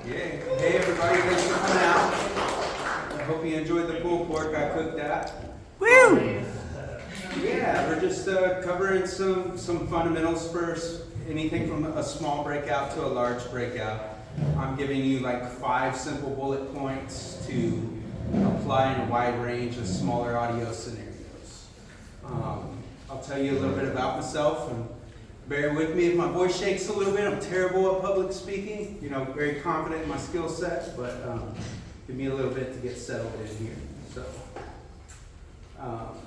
Yeah. Hey everybody, thanks for coming out. I hope you enjoyed the pulled pork I cooked that. Woo! Yeah, we're just covering some fundamentals first. Anything from a small breakout to a large breakout. I'm giving you like 5 simple bullet points to apply in a wide range of smaller audio scenarios. I'll tell you a little bit about myself, and bear with me if my voice shakes a little bit. I'm terrible at public speaking, very confident in my skill set, but give me a little bit to get settled in here. So,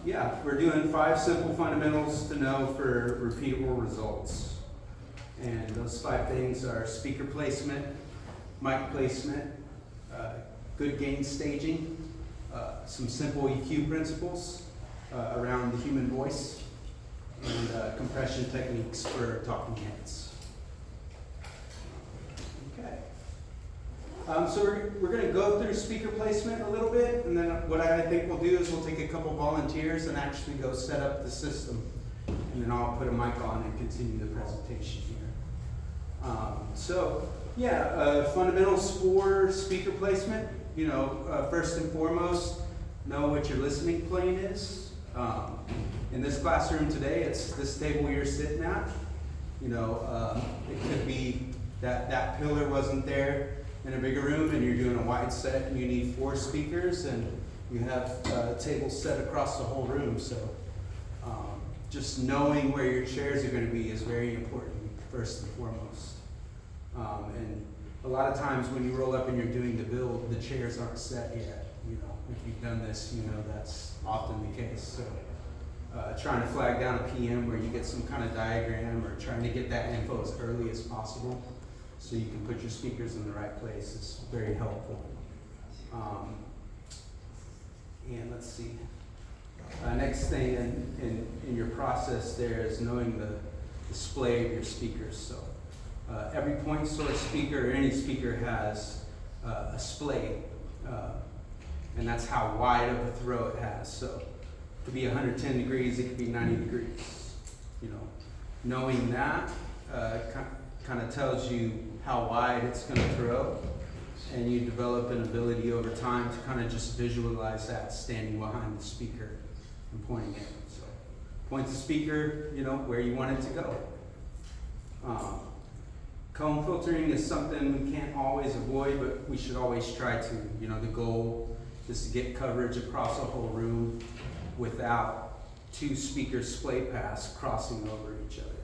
yeah, we're doing 5 simple fundamentals to know for repeatable results. And those 5 things are speaker placement, mic placement, good gain staging, some simple EQ principles around the human voice, and compression techniques for talking heads. Okay. So we're going to go through speaker placement a little bit, and then what I think we'll do is we'll take a couple volunteers and actually go set up the system, and then I'll put a mic on and continue the presentation here. Fundamentals for speaker placement. First and foremost, know what your listening plane is. In this classroom today, it's this table you're sitting at. It could be that pillar wasn't there in a bigger room and you're doing a wide set and you need 4 speakers and you have tables set across the whole room. So just knowing where your chairs are going to be is very important, first and foremost. And a lot of times when you roll up and you're doing the build, the chairs aren't set yet. If you've done this, that's often the case. So trying to flag down a PM where you get some kind of diagram, or trying to get that info as early as possible so you can put your speakers in the right place is very helpful. And let's see. Next thing in your process there is knowing the display of your speakers. So every point source speaker or any speaker has a splay, and that's how wide of a throw it has. So it could be 110 degrees, it could be 90 degrees. Knowing that kind of tells you how wide it's going to throw, and you develop an ability over time to kind of just visualize that standing behind the speaker and pointing it. So point the speaker, where you want it to go. Cone filtering is something we can't always avoid, but we should always try to. The goal is to get coverage across a whole room without 2 speakers splay paths crossing over each other.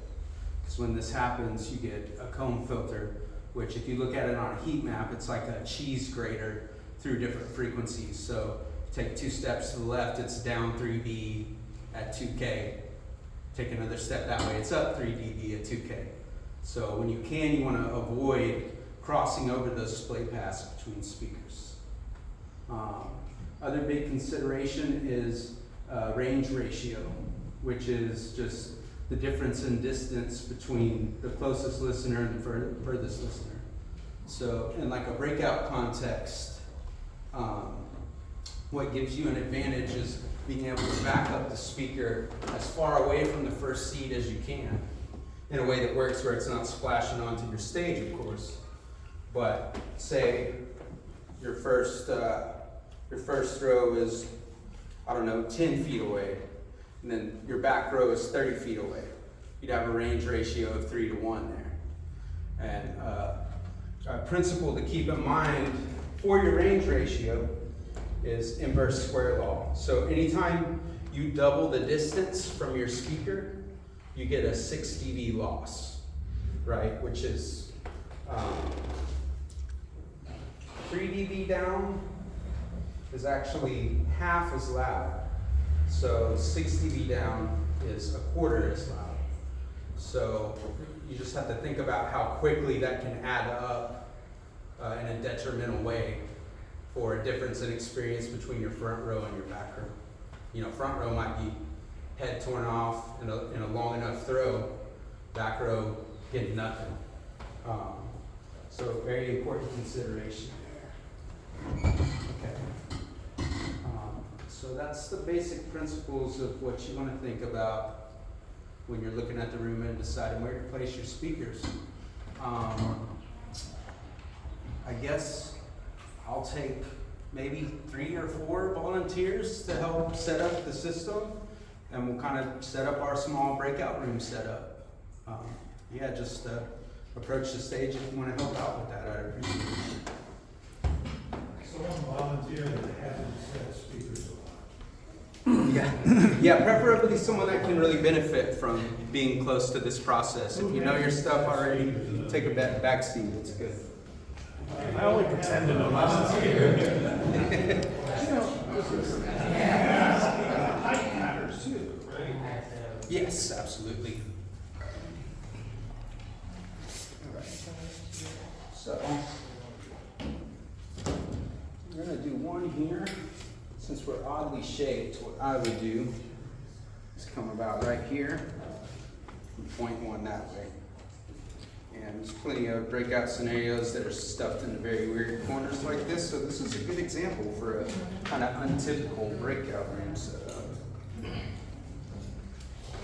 Because when this happens, you get a cone filter, which if you look at it on a heat map, it's like a cheese grater through different frequencies. So take 2 steps to the left, it's down 3 dB at 2K. Take another step that way, it's up 3 dB at 2K. So when you want to avoid crossing over those splay paths between speakers. Other big consideration is range ratio, which is just the difference in distance between the closest listener and the furthest listener. So in like a breakout context, what gives you an advantage is being able to back up the speaker as far away from the first seat as you can, in a way that works where it's not splashing onto your stage, of course. But say your first row is, 10 feet away, and then your back row is 30 feet away. You'd have a range ratio of 3 to 1 there. And a principle to keep in mind for your range ratio is inverse square law. So anytime you double the distance from your speaker, you get a 6 dB loss, right? Which is 3 dB down is actually half as loud. So 6 dB down is a quarter as loud. So you just have to think about how quickly that can add up in a detrimental way for a difference in experience between your front row and your back row. Front row might be head torn off in a long enough throw, back row getting nothing. So very important consideration there. Okay. So that's the basic principles of what you want to think about when you're looking at the room and deciding where to place your speakers. I guess I'll take maybe 3 or 4 volunteers to help set up the system, and we'll kind of set up our small breakout room setup. Yeah, just approach the stage if you want to help out with that. I'd appreciate it. Someone volunteer that hasn't set speakers Yeah, preferably someone that can really benefit from being close to this process. If you know your stuff already, take a back seat. It's good. I only pretend to know volunteer. Height matters too, right? Yes, absolutely. So, we're gonna do one here. Since we're oddly shaped, what I would do is come about right here and point one that way. And there's plenty of breakout scenarios that are stuffed into very weird corners like this, so this is a good example for a kind of untypical breakout room setup.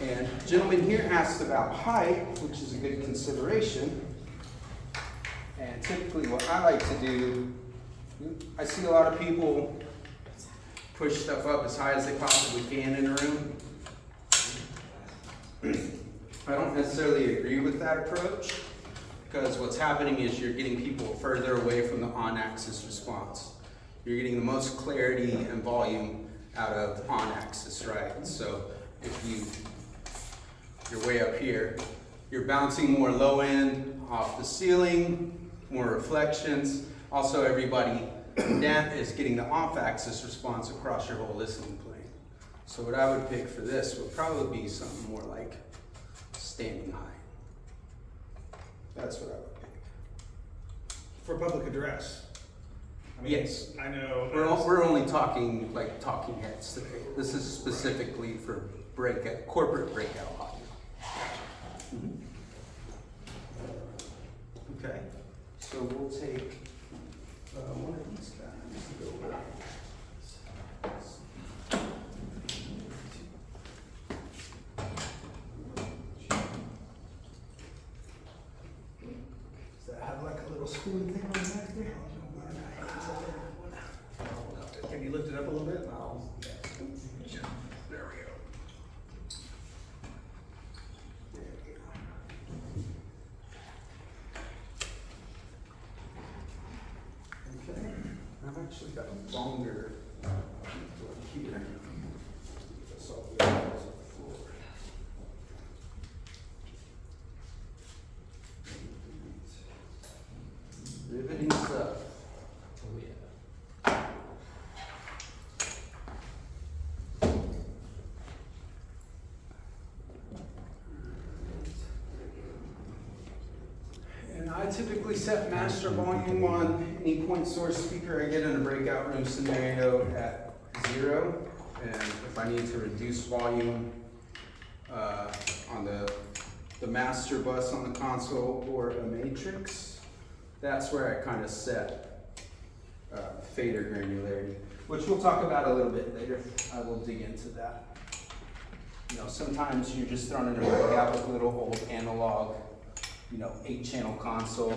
And the gentleman here asked about height, which is a good consideration. And typically what I like to do, I see a lot of people push stuff up as high as they possibly can in a room. I don't necessarily agree with that approach, because what's happening is you're getting people further away from the on-axis response. You're getting the most clarity and volume out of on-axis, right? So if you're way up here, you're bouncing more low end off the ceiling, more reflections. Also, everybody that is getting the off-axis response across your whole listening plane. So what I would pick for this would probably be something more like standing high. That's what I would pick. For public address. I mean, Yes. I know. We're only talking like talking heads today. This is specifically for corporate breakout audio. Mhm. Okay, so we'll take one of these guys to go over. Does that have like a little spoon thing on the back there? Can you lift it up a little bit? There we go. Okay, I've actually got a longer one here. That's all the way on the floor. Riveting stuff. Oh yeah. And I typically set master volume on any point source speaker I get in a breakout room scenario at 0. And if I need to reduce volume on the master bus on the console or a matrix, that's where I kind of set fader granularity, which we'll talk about a little bit later. I will dig into that. You know, sometimes you're just thrown in a breakout with a little old analog, 8-channel console,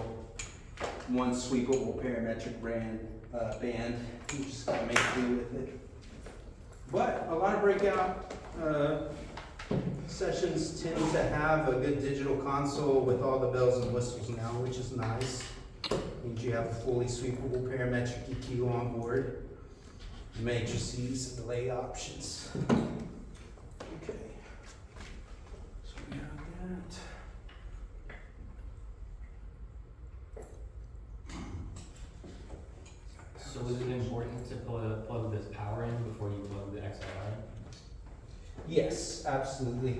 one sweepable parametric band. You just gotta make do with it. But a lot of breakout sessions tend to have a good digital console with all the bells and whistles now, which is nice. Means you have a fully sweepable parametric EQ on board, matrices, and delay options. Okay, so we have that. So is it important to plug this power in before you plug the XLR in? Yes, absolutely.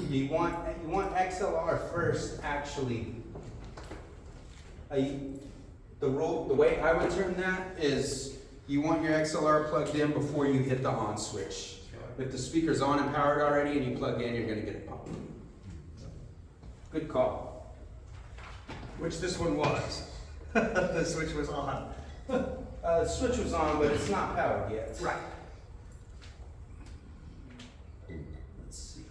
You want XLR first, actually. The way I would term that is you want your XLR plugged in before you hit the on switch. If the speaker's on and powered already and you plug in, you're going to get a pump. Good call. Which this one was. The switch was on. The switch was on, but it's not powered yet. Right. Let's see.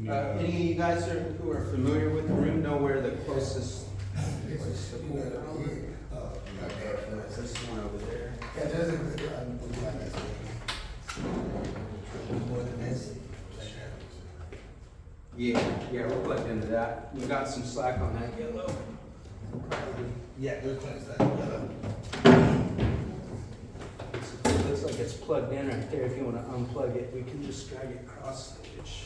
Any of you guys who are familiar with the room know where the closest place to cool down? This one over there. Yeah, we're plugged into that. We got some slack on that yellow. Yeah, good place. It looks like it's plugged in right there. If you want to unplug it, we can just drag it across stage.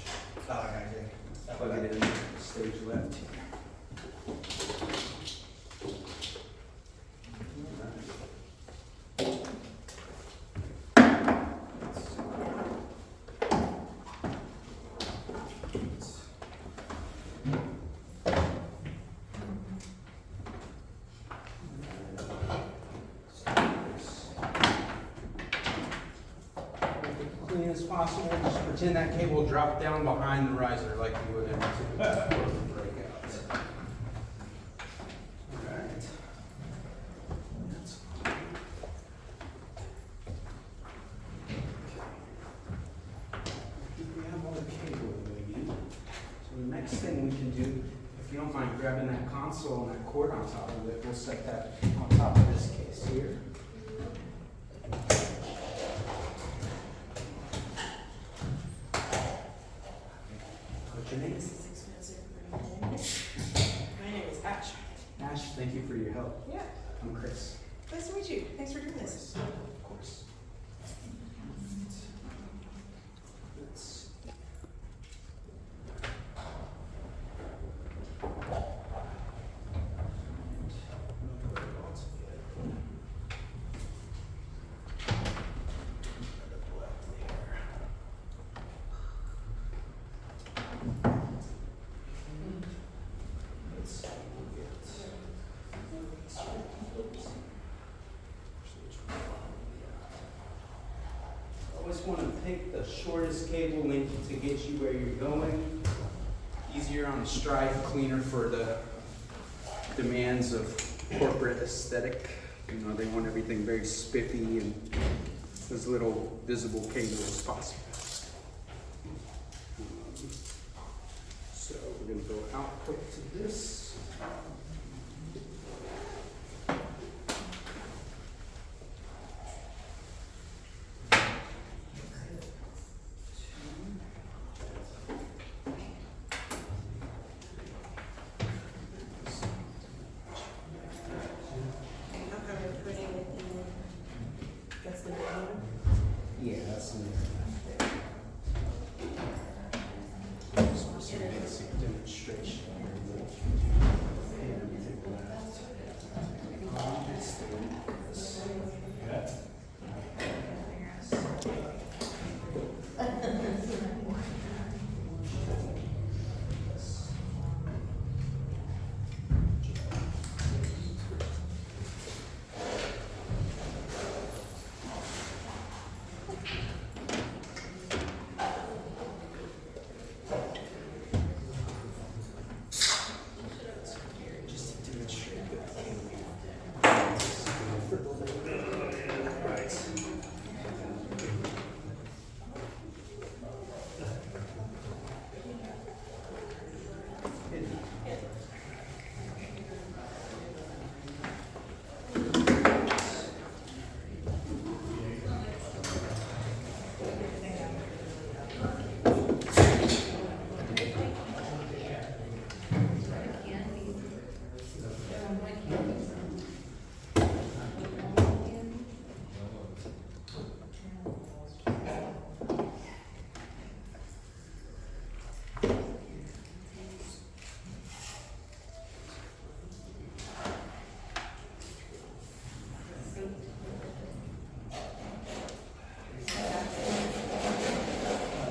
Oh, okay, yeah. Plug it in stage left here. Clean as possible. Just pretend that cable dropped down behind the riser like you would in a breakout. Alright. That's fine. I think we have all the cable we need. So the next thing we can do, if you don't mind grabbing that console and that cord on top of it, we'll set that on top of this case here. What's your name? My name is Ash. Ash, thank you for your help. Yeah, I'm Chris. nice to meet you. Thanks for doing this. Of course. Let's- put it all together. Let's see, we'll get. Always want to pick the shortest cable length to get you where you're going. Easier on the stride, cleaner for the demands of corporate aesthetic. You know, they want everything very spiffy and as little visible cable as possible. So we're going to go output to this. Okay, we're putting it in. That's the main one. Yeah, that's the just for some basic demonstration. And everything left. Just to demonstrate that I can.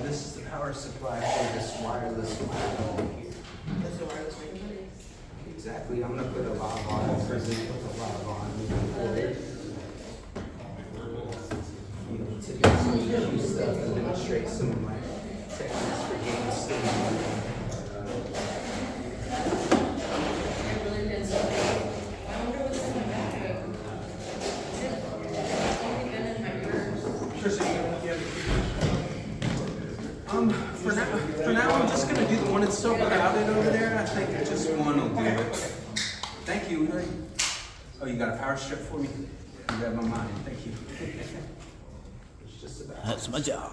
This is the power supply for this wireless mic here. That's the wireless mic. Exactly, I'm gonna put a lav on, present with a lav on moving forward. You know, to do some EQ stuff and demonstrate some of my techniques for gain stimuli. I really did something. I wonder what's in the bag. Is it only been in my purse? Sure, so you have For now, I'm just gonna do the so crowded over there, I think just one will do it. Thank you. Oh, you got a power strip for me? You read my mind, thank you. It's just about. That's my job.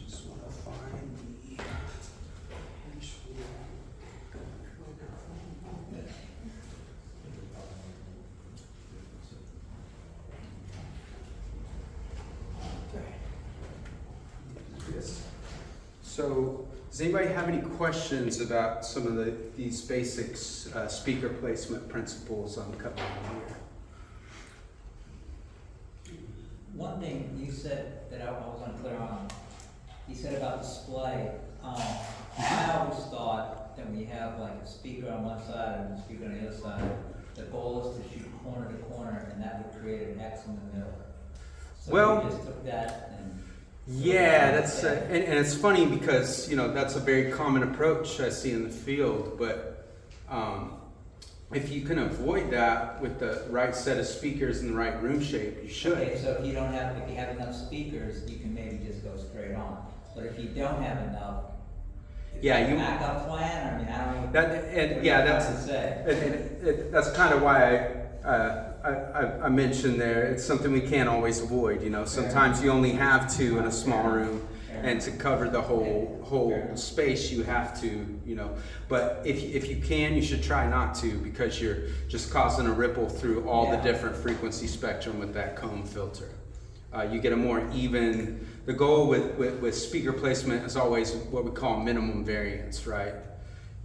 Just want to find the actual. Okay. Yes. So, does anybody have any questions about some of these basic speaker placement principles I'm covering here? One thing you said that I was unclear on, you said about display. I always thought that when you have like a speaker on one side and a speaker on the other side, the goal is to shoot corner to corner, and that would create an X in the middle. So Well, you just took that and. Yeah, that's and it's funny because that's a very common approach I see in the field. But if you can avoid that with the right set of speakers in the right room shape, you should. Okay, so if you have enough speakers, you can maybe just go straight on. But if you don't have enough, Yeah, you. backup plan. I mean, I don't know. That and what yeah, you're that's trying to say. that's kind of why I mentioned there. It's something we can't always avoid. Sometimes you only have two in a small room, and to cover the whole space, you have to. But if you can, you should try not to, because you're just causing a ripple through all the different frequency spectrum with that comb filter. You get a more even. The goal with speaker placement is always what we call minimum variance, right?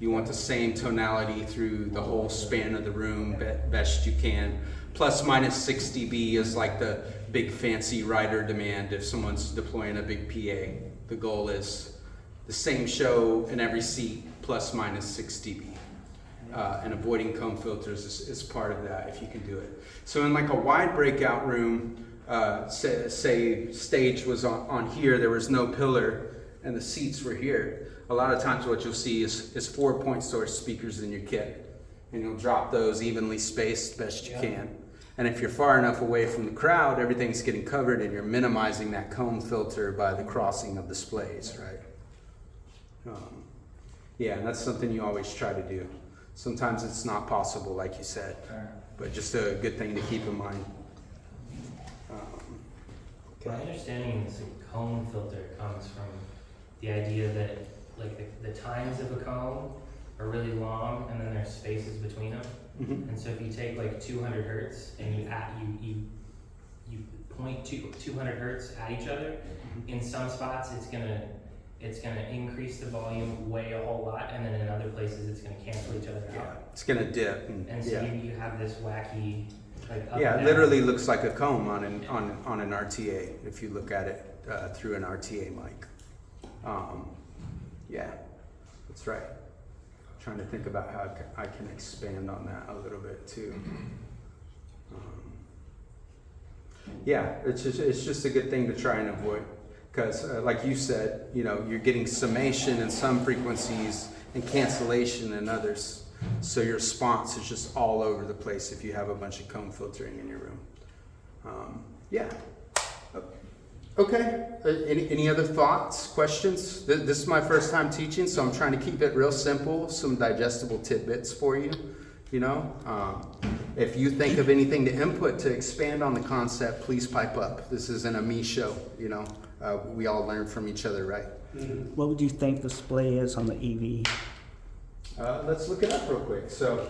You want the same tonality through the whole span of the room best you can. Plus minus 6 dB is like the big fancy rider demand if someone's deploying a big PA. The goal is the same show in every seat plus minus 6 dB. And avoiding comb filters is part of that if you can do it. So in like a wide breakout room, say stage was on here, there was no pillar and the seats were here. A lot of times what you'll see is 4 point source speakers in your kit, and you'll drop those evenly spaced best you can. And if you're far enough away from the crowd, everything's getting covered and you're minimizing that comb filter by the crossing of displays, right? Yeah, and that's something you always try to do. Sometimes it's not possible, like you said, but just a good thing to keep in mind. My understanding is a cone filter comes from the idea that like the tines of a cone are really long, and then there's spaces between them. Mm-hmm. And so if you take like 200 hertz and you point 200 hertz at each other, in some spots it's gonna increase the volume way a whole lot, and then in other places it's gonna cancel each other out. It's gonna dip. And so you have this wacky like up Yeah, and it down. literally looks like a comb on an RTA if you look at it through an RTA mic. Yeah, that's right. Trying to think about how I can expand on that a little bit too. Yeah, it's just a good thing to try and avoid, because like you said, you're getting summation in some frequencies and cancellation in others. So your response is just all over the place if you have a bunch of comb filtering in your room. Yeah. Okay. Any other thoughts, questions? This is my first time teaching, so I'm trying to keep it real simple, some digestible tidbits for you. If you think of anything to input to expand on the concept, please pipe up. This isn't a me show, we all learn from each other, right? What would you think the display is on the EV? Let's look it up real quick. So,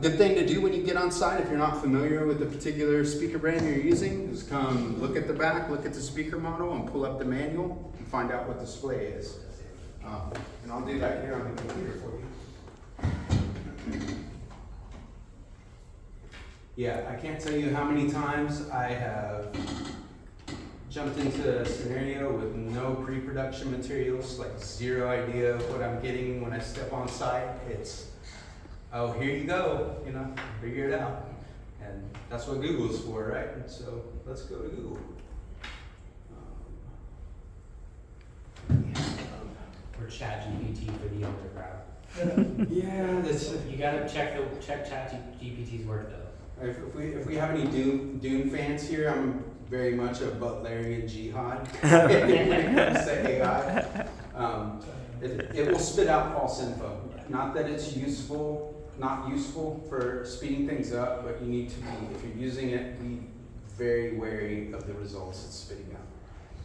good thing to do when you get on site if you're not familiar with the particular speaker brand you're using is come look at the back, look at the speaker model, and pull up the manual and find out what display is. And I'll do that here on the computer for you. Yeah, I can't tell you how many times I have jumped into a scenario with no pre-production materials, like zero idea of what I'm getting when I step on site. It's, oh, here you go, you know, figure it out. And that's what Google's for, right? And so let's go to Google. Or ChatGPT for the younger crowd. Yeah, that's. You gotta check ChatGPT's work though. If we have any Dune fans here, I'm very much a Butlerian jihad when it comes to AI. It will spit out false info. Not that it's not useful for speeding things up, but you need to be, if you're using it, be very wary of the results it's spitting out,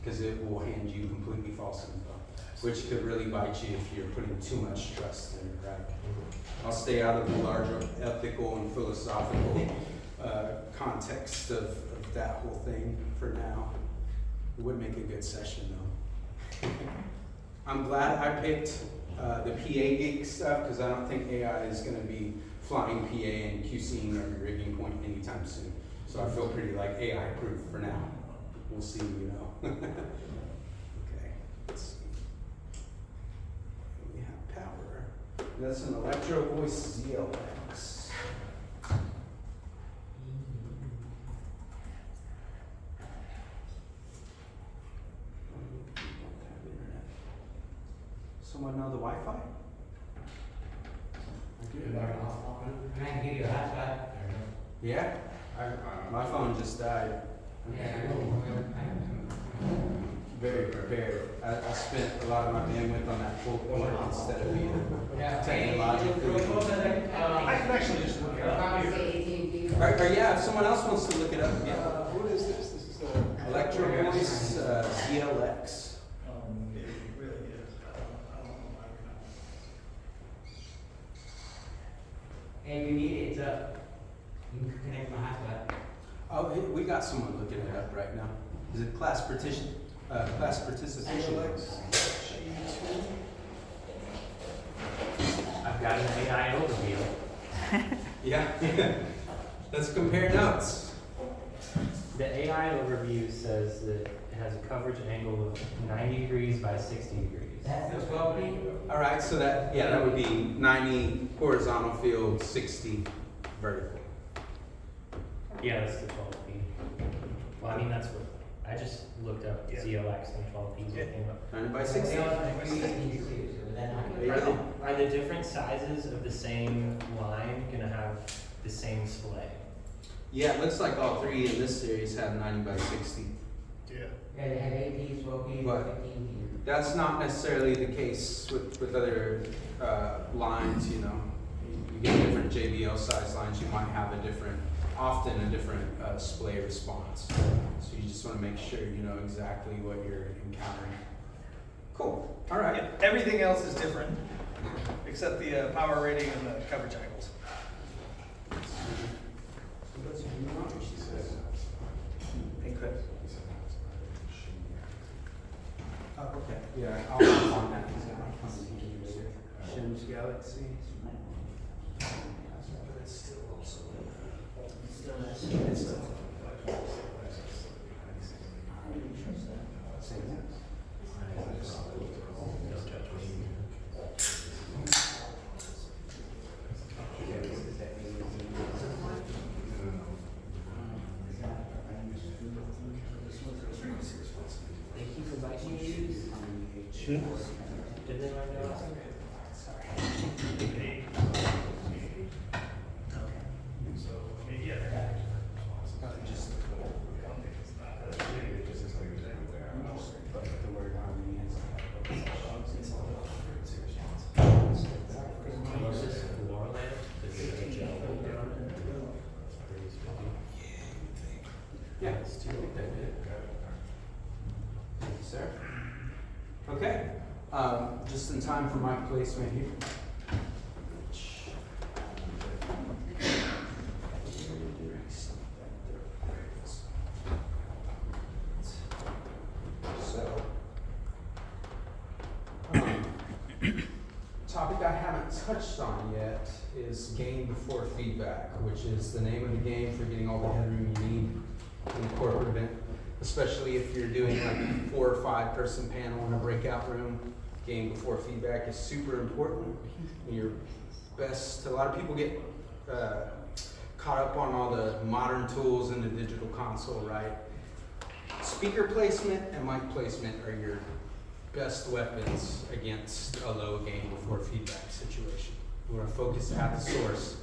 because it will hand you completely false info, which could really bite you if you're putting too much trust in it, right? I'll stay out of the larger ethical and philosophical context of that whole thing for now. It would make a good session though. I'm glad I picked the PA gig stuff, because I don't think AI is going to be flying PA and QCing every rigging point anytime soon. So I feel pretty like AI proof for now. We'll see, you know. Okay, let's see. We have power. That's an Electro Voice ZLX. Someone know the Wi-Fi? Can I give you a hotspot? Yeah, my phone just died. Very prepared. I spent a lot of my bandwidth on that full point instead of being technologically. I can actually just look it up here. Or yeah, if someone else wants to look it up, yeah. What is this? This is Electro Voice ZLX. It really is. I don't know why we're not. Hey, you need it, it's up. You can connect my hotspot. Oh, we got someone looking it up right now. Is it class participation? I've got an AI overview. Yeah. Let's compare notes. The AI overview says that it has a coverage angle of 90 degrees by 60 degrees. That's the 12 feet? All right, so that would be 90 horizontal field, 60 vertical. Yeah, that's the 12 feet. Well, I mean, that's what, I just looked up Yeah. ZLX and 12 feet. Yeah. 90 by 60. There you go. Are the different sizes of the same line gonna have the same display? Yeah, it looks like all three in this series have 90 by 60. Yeah. Yeah, they have 8 feet, 12 feet, But 15 feet. that's not necessarily the case with other lines, you know. You get different JBL size lines, you might have often a different display response. So you just want to make sure you know exactly what you're encountering. Cool, all right. Yeah, everything else is different, except the power rating and the coverage angles. Hey, Chris. Oh, okay. Yeah, I'll hop on that. Shim's Galaxy. But it's still also it's still Say that. They keep inviting you to use? Did they like that last time? Yeah, it's too late. Thank you, sir. Okay, just in time for my placement here. So, topic I haven't touched on yet is gain before feedback, which is the name of the game for getting all the headroom you need in a corporate event, especially if you're doing like 4 or 5 person panel in a breakout room. Gain before feedback is super important. Your best, a lot of people get caught up on all the modern tools in the digital console, right? Speaker placement and mic placement are your best weapons against a low gain before feedback situation. You want to focus at the source.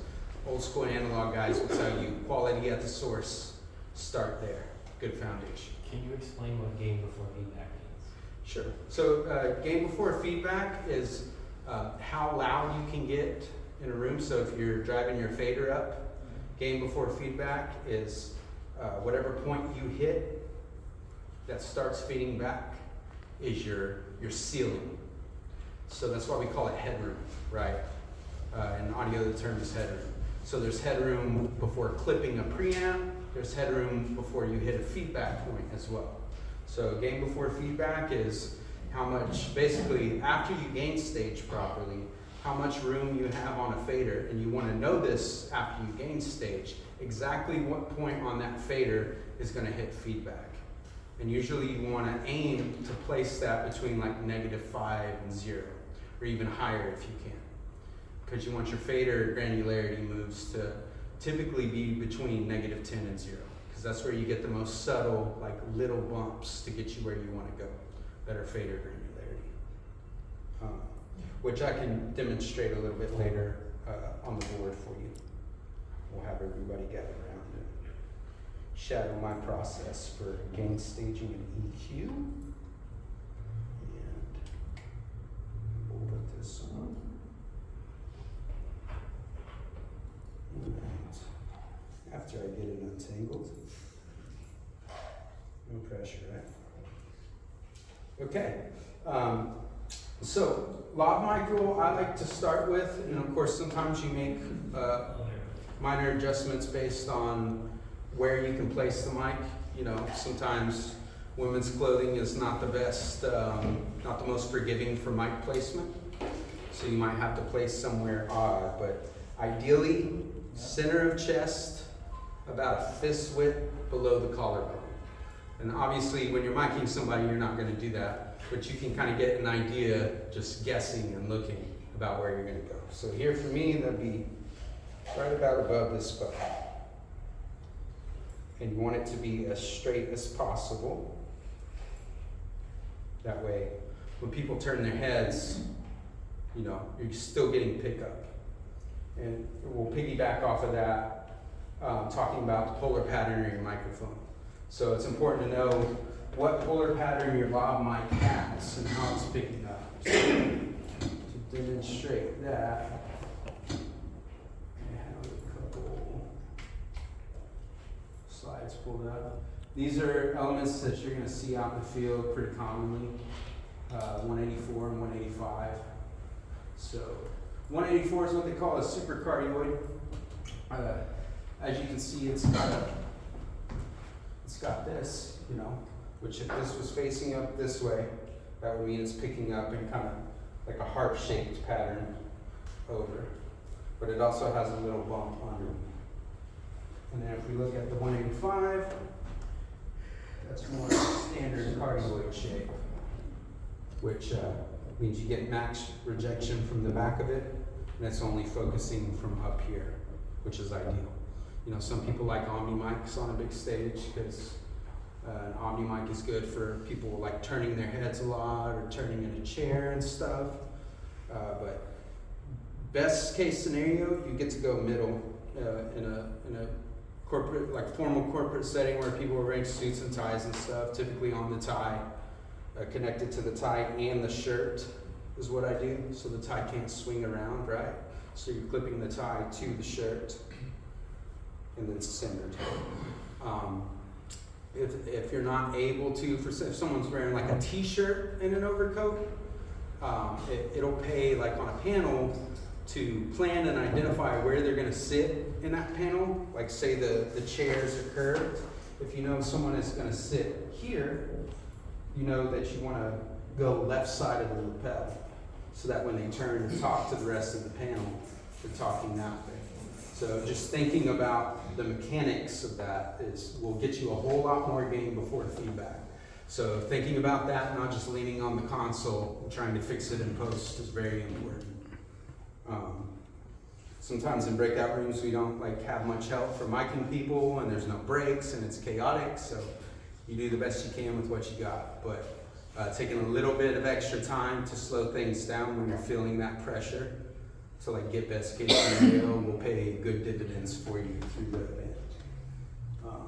Old school analog guys will tell you quality at the source, start there. Good foundation. Can you explain what gain before feedback means? Sure. So gain before feedback is how loud you can get in a room. So if you're driving your fader up, gain before feedback is whatever point you hit that starts feeding back is your ceiling. So that's why we call it headroom, right? In audio, the term is headroom. So there's headroom before clipping a preamp. There's headroom before you hit a feedback point as well. So gain before feedback is how much, basically, after you gain stage properly, how much room you have on a fader, and you want to know this after you gain stage, exactly what point on that fader is going to hit feedback. And usually you want to aim to place that between like -5 and 0, or even higher if you can. Because you want your fader granularity moves to typically be between -10 and 0. Because that's where you get the most subtle, like little bumps to get you where you want to go. Better fader granularity. Which I can demonstrate a little bit later on the board for you. We'll have everybody gather around and shadow my process for gain staging and EQ. And we'll put this on. And after I get it untangled, no pressure, right? Okay. So lav micro I like to start with, and of course sometimes you make minor adjustments based on where you can place the mic. You know, sometimes women's clothing is not the best, not the most forgiving for mic placement. So you might have to place somewhere odd, but ideally, center of chest, about a fist width below the collarbone. And obviously when you're micing somebody, you're not gonna do that, but you can kind of get an idea just guessing and looking about where you're gonna go. So here for me, that'd be right about above this spot. And you want it to be as straight as possible. That way, when people turn their heads, you know, you're still getting pickup. And we'll piggyback off of that, talking about the polar pattern of your microphone. So it's important to know what polar pattern your lav mic has and how it's picking up. So to demonstrate that, I have a couple slides pulled up. These are elements that you're going to see out in the field pretty commonly, 184 and 185. So 184 is what they call a supercardioid. As you can see, it's got this, you know, which if this was facing up this way, that would mean it's picking up in kind of like a heart-shaped pattern over. But it also has a little bump under. And then if we look at the 185, that's more of a standard cardioid shape, which means you get max rejection from the back of it, and it's only focusing from up here, which is ideal. You know, some people like Omni mics on a big stage because an Omni mic is good for people like turning their heads a lot or turning in a chair and stuff. But best case scenario, you get to go middle in a corporate, like formal corporate setting where people are wearing suits and ties and stuff, typically on the tie, connected to the tie and the shirt is what I do. So the tie can't swing around, right? So you're clipping the tie to the shirt and then centered. If you're not able to, if someone's wearing like a t-shirt and an overcoat, it'll pay like on a panel to plan and identify where they're gonna sit in that panel. Like say the chairs are curved. If you know someone is gonna sit here, you know that you wanna go left side of the lapel. so that when they turn and talk to the rest of the panel, they're talking that way. So just thinking about the mechanics of that will get you a whole lot more gain before feedback. So thinking about that, not just leaning on the console and trying to fix it in post is very important. Sometimes in breakout rooms we don't have much help for miking people, and there's no breaks and it's chaotic, so you do the best you can with what you got. But taking a little bit of extra time to slow things down when you're feeling that pressure to get best case scenario will pay good dividends for you through the event. Okay.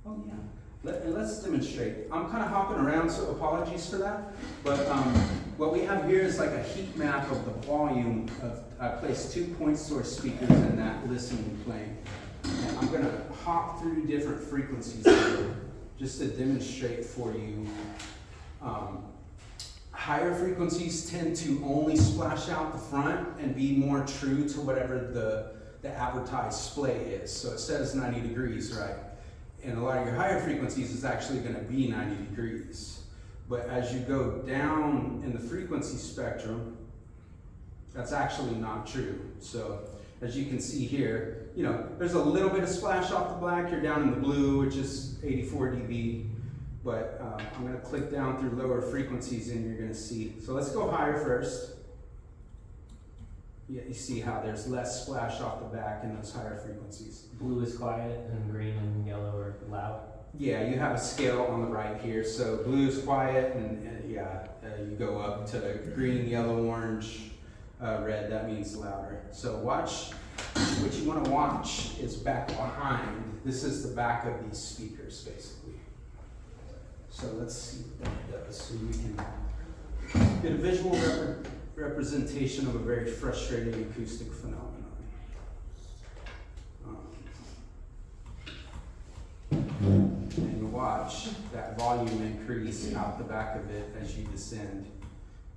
Oh yeah. Let's demonstrate. I'm kind of hopping around, so apologies for that. But what we have here is a heat map of the volume of, I placed 2 point source speakers in that listening plane. And I'm going to hop through different frequencies here just to demonstrate for you. Higher frequencies tend to only splash out the front and be more true to whatever the advertised splay is. So it says 90 degrees, right? And a lot of your higher frequencies is actually going to be 90 degrees. But as you go down in the frequency spectrum, that's actually not true. So as you can see here, there's a little bit of splash off the black. You're down in the blue, which is 84 dB. But I'm going to click down through lower frequencies and you're going to see. So let's go higher first. Yeah, you see how there's less splash off the back in those higher frequencies. Blue is quiet and green and yellow are loud. Yeah, you have a scale on the right here. So blue is quiet, and you go up to green, yellow, orange, red. That means louder. So watch. What you want to watch is back behind. This is the back of these speakers, basically. So let's see what that does. So you can get a visual representation of a very frustrating acoustic phenomenon. And you watch that volume increase out the back of it as you descend.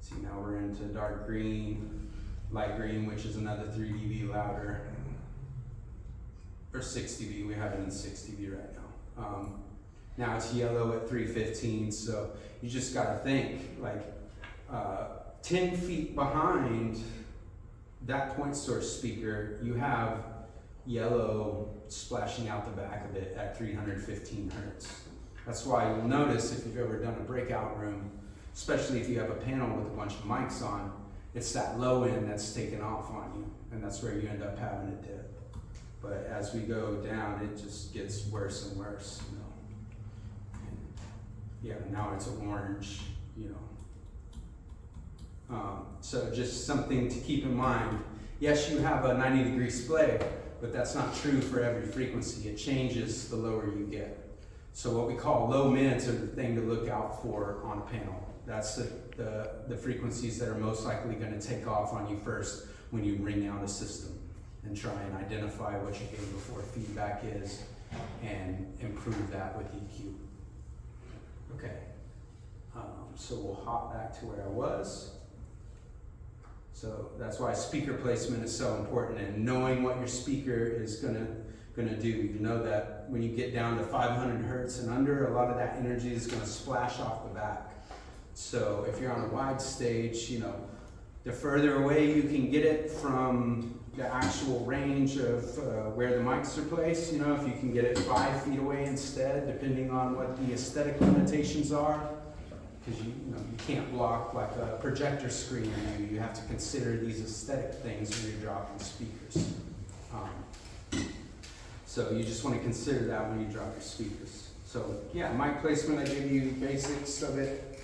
See, now we're into dark green, light green, which is another 3 dB louder, or 6 dB. We have it in 6 dB right now. Now it's yellow at 315, so you just got to think 10 feet behind that point source speaker, you have yellow splashing out the back of it at 315 hertz. That's why you'll notice if you've ever done a breakout room, especially if you have a panel with a bunch of mics on, it's that low end that's taken off on you, and that's where you end up having a dip. But as we go down, it just gets worse and worse. Yeah, now it's orange, So just something to keep in mind. Yes, you have a 90 degree splay, but that's not true for every frequency. It changes the lower you get. So what we call low mids are the thing to look out for on a panel. That's the frequencies that are most likely going to take off on you first when you ring out a system and try and identify what you gave before feedback is and improve that with EQ. Okay, so we'll hop back to where I was. So that's why speaker placement is so important, and knowing what your speaker is gonna do. You know that when you get down to 500 hertz and under, a lot of that energy is gonna splash off the back. So if you're on a wide stage, the further away you can get it from the actual range of where the mics are placed, if you can get it 5 feet away instead, depending on what the aesthetic limitations are, because you can't block like a projector screen view. You have to consider these aesthetic things when you're dropping speakers. So you just want to consider that when you drop your speakers. So yeah, mic placement, I gave you basics of it.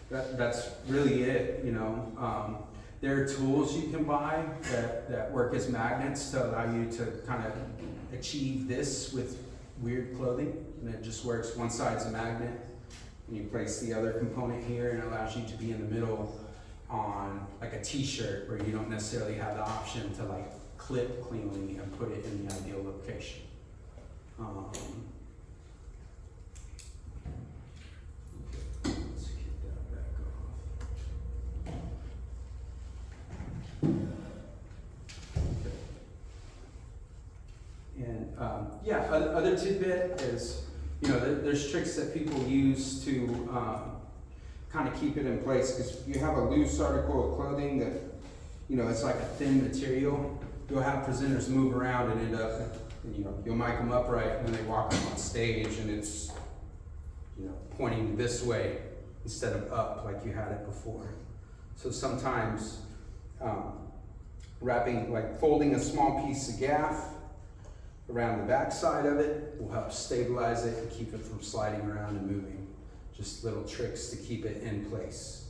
That's really it, There are tools you can buy that work as magnets to allow you to kind of achieve this with weird clothing. And it just works, one side's a magnet, and you place the other component here, and it allows you to be in the middle on like a t-shirt where you don't necessarily have the option to clip cleanly and put it in the ideal location. Let's get that back off. Okay. And yeah, other tidbit is, you know, there's tricks that people use to kind of keep it in place, because you have a loose article of clothing that, you know, it's like a thin material. You'll have presenters move around and end up, you know, you'll mic them upright and then they walk up on stage and it's, you know, pointing this way instead of up like you had it before. So sometimes wrapping, like folding a small piece of gaff around the back side of it will help stabilize it and keep it from sliding around and moving. Just little tricks to keep it in place.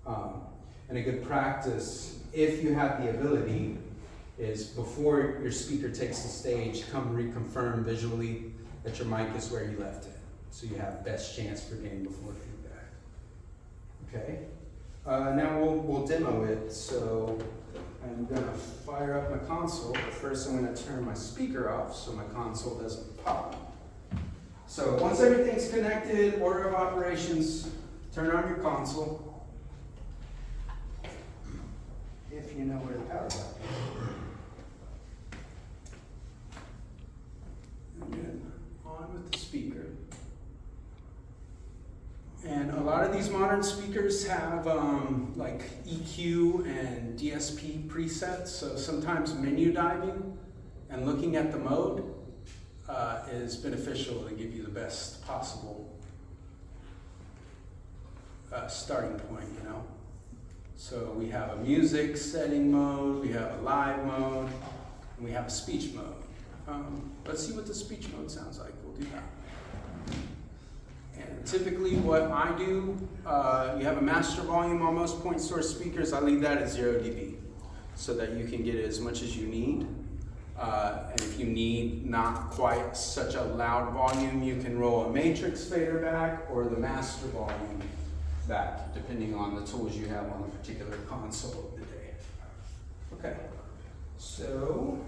And a good practice, if you have the ability, is before your speaker takes the stage, come reconfirm visually that your mic is where you left it, so you have best chance for getting before feedback. Okay, now we'll demo it. So I'm gonna fire up my console, but first I'm gonna turn my speaker off so my console doesn't pop. So once everything's connected, order of operations, turn on your console. If you know where the power button is. And then on with the speaker. And a lot of these modern speakers have like EQ and DSP presets, so sometimes menu diving and looking at the mode is beneficial to give you the best possible starting point, you know. So we have a music setting mode, we have a live mode, and we have a speech mode. Let's see what the speech mode sounds like. We'll do that. And typically what I do, you have a master volume on most point source speakers. I leave that at 0 dB so that you can get as much as you need. And if you need not quite such a loud volume, you can roll a matrix fader back or the master volume back, depending on the tools you have on a particular console of the day. Okay, so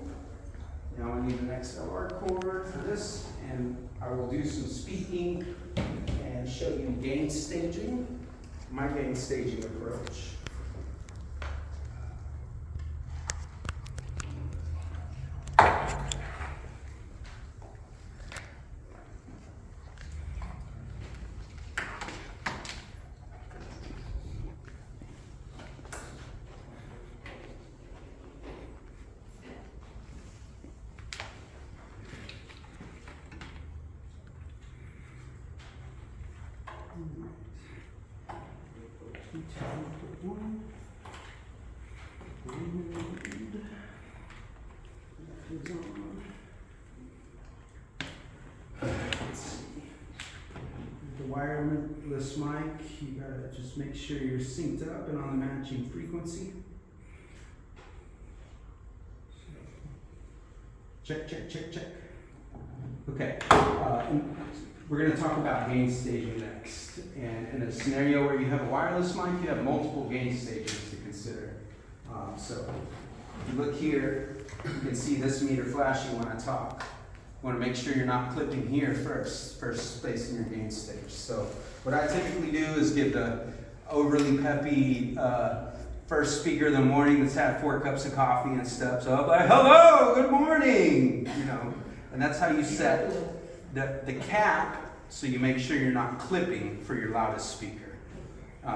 now I need an XLR cord for this, and I will do some speaking and show you gain staging, my gain staging approach. The wireless mic, you gotta just make sure you're synced up and on the matching frequency. Check, check, check, check. Okay, we're going to talk about gain staging next. And in a scenario where you have a wireless mic, you have multiple gain stages to consider. So if you look here, you can see this meter flashing when I talk. You want to make sure you're not clipping here first place in your gain stage. So what I typically do is give the overly peppy first speaker of the morning that's had 4 cups of coffee and stuff. So I'm like, hello, good morning, you know. And that's how you set the cap, so you make sure you're not clipping for your loudest speaker.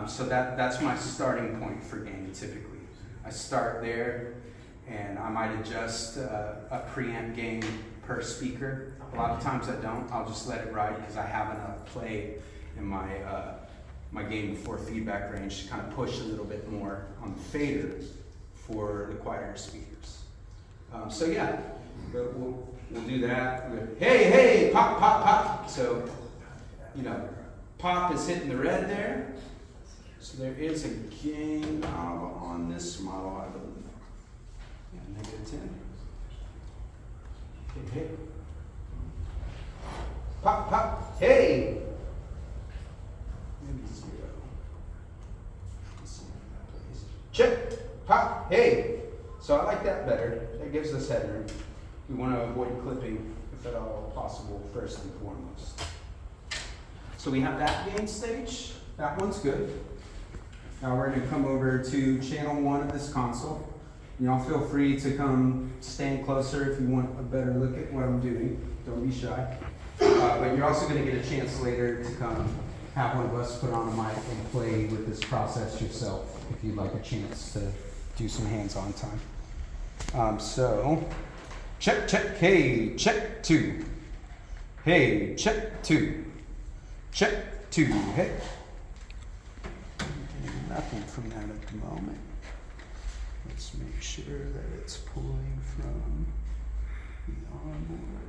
So that's my starting point for gain typically. I start there, and I might adjust a preamp gain per speaker. A lot of times I don't. I'll just let it ride because I have enough play in my my gain before feedback range to kind of push a little bit more on the fader for the quieter speakers. So yeah, we'll do that. Hey, pop, pop, pop. So, you know, pop is hitting the red there. So there is a gain knob on this model, I believe. Yeah, -10. Hey. Pop, pop, hey. Maybe 0. Let's see if that plays. Check, pop, hey. So I like that better. That gives us headroom. We want to avoid clipping, if at all possible, first and foremost. So we have that gain stage. That one's good. Now we're going to come over to channel 1 of this console. You know, feel free to come stand closer if you want a better look at what I'm doing. Don't be shy. But you're also going to get a chance later to come have one of us put on a mic and play with this process yourself if you'd like a chance to do some hands-on time. So, check, check, hey, check 2. Hey, check 2. Check 2, hey. Nothing from that at the moment. Let's make sure that it's pulling from the onboard.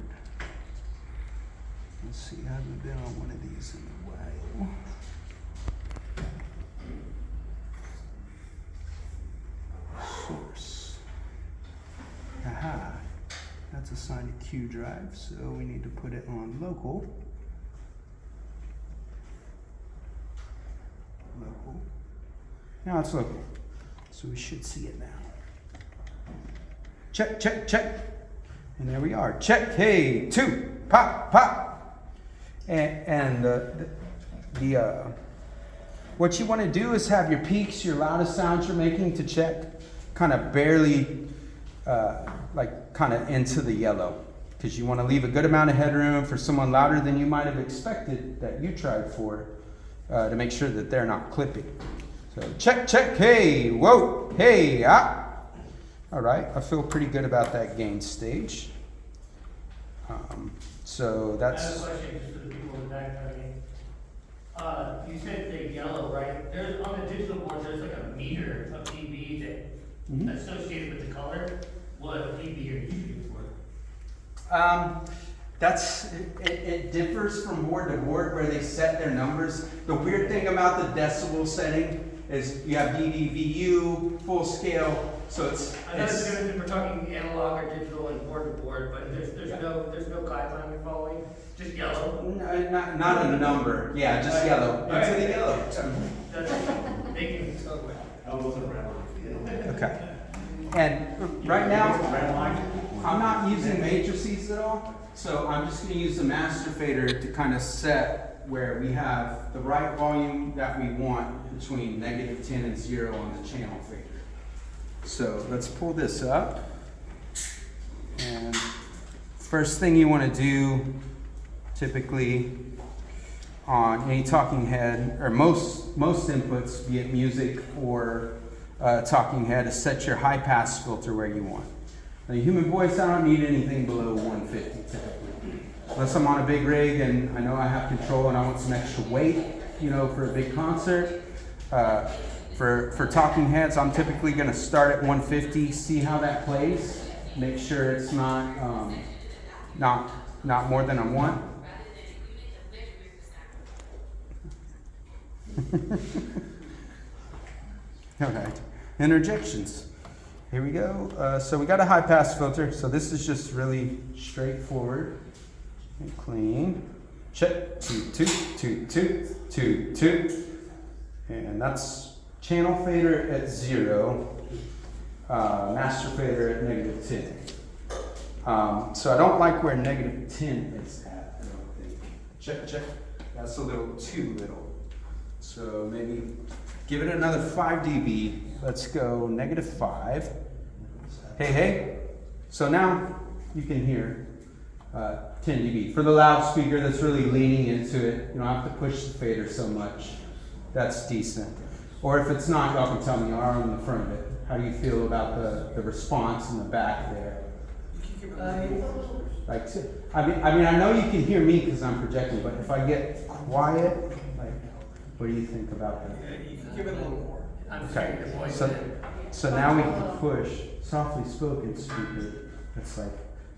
Let's see, I haven't been on one of these in a while. Source. Aha. That's assigned to Q drive, so we need to put it on local. Local. Now it's local. So we should see it now. Check, check, check. And there we are. Check, hey, 2. Pop, pop. And what you want to do is have your peaks, your loudest sounds you're making to check, kind of barely, kind of into the yellow. Because you want to leave a good amount of headroom for someone louder than you might have expected that you tried for, to make sure that they're not clipping. So check, check, hey, whoa, hey, ah. All right, I feel pretty good about that gain stage. So that's... I have a question just for the people in the back. You said the yellow, right? There's on the digital board, there's like a meter of dB that associated with the color. What dB are you shooting for? It differs from board to board where they set their numbers. The weird thing about the decibel setting is you have DDVU, full scale, so it's... I know it's different if we're talking analog or digital and board to board, but there's no guideline you're following, just yellow. No, not a number, yeah, just yellow, into the yellow. That's making it so Okay. And right now, I'm not using matrices at all, so I'm just going to use the master fader to kind of set where we have the right volume that we want between -10 and 0 on the channel fader. So let's pull this up. And first thing you want to do, typically on any talking head, or most inputs, be it music or talking head, is set your high pass filter where you want. Now, the human voice, I don't need anything below 150 typically. Unless I'm on a big rig and I know I have control and I want some extra weight, you know, for a big concert. For talking heads, I'm typically going to start at 150, see how that plays, make sure it's not more than I want. Okay, interjections. Here we go. So we got a high pass filter. So this is just really straightforward and clean. Check, 2, 2, 2, 2, 2, 2. And that's channel fader at 0, master fader at -10. So I don't like where -10 is at, I don't think. Check, check. That's a little too little. So maybe give it another 5 dB. Let's go -5. Hey, hey. So now you can hear 10 dB. For the loudspeaker that's really leaning into it, you don't have to push the fader so much. That's decent. Or if it's not, y'all can tell me, you are in the front of it. How do you feel about the response in the back there? Like, I mean, I know you can hear me because I'm projecting, but if I get quiet, like, what do you think about that? Yeah, you can give it a little more. I'm Okay, hearing your voice. so now we can push softly spoken speaker. That's like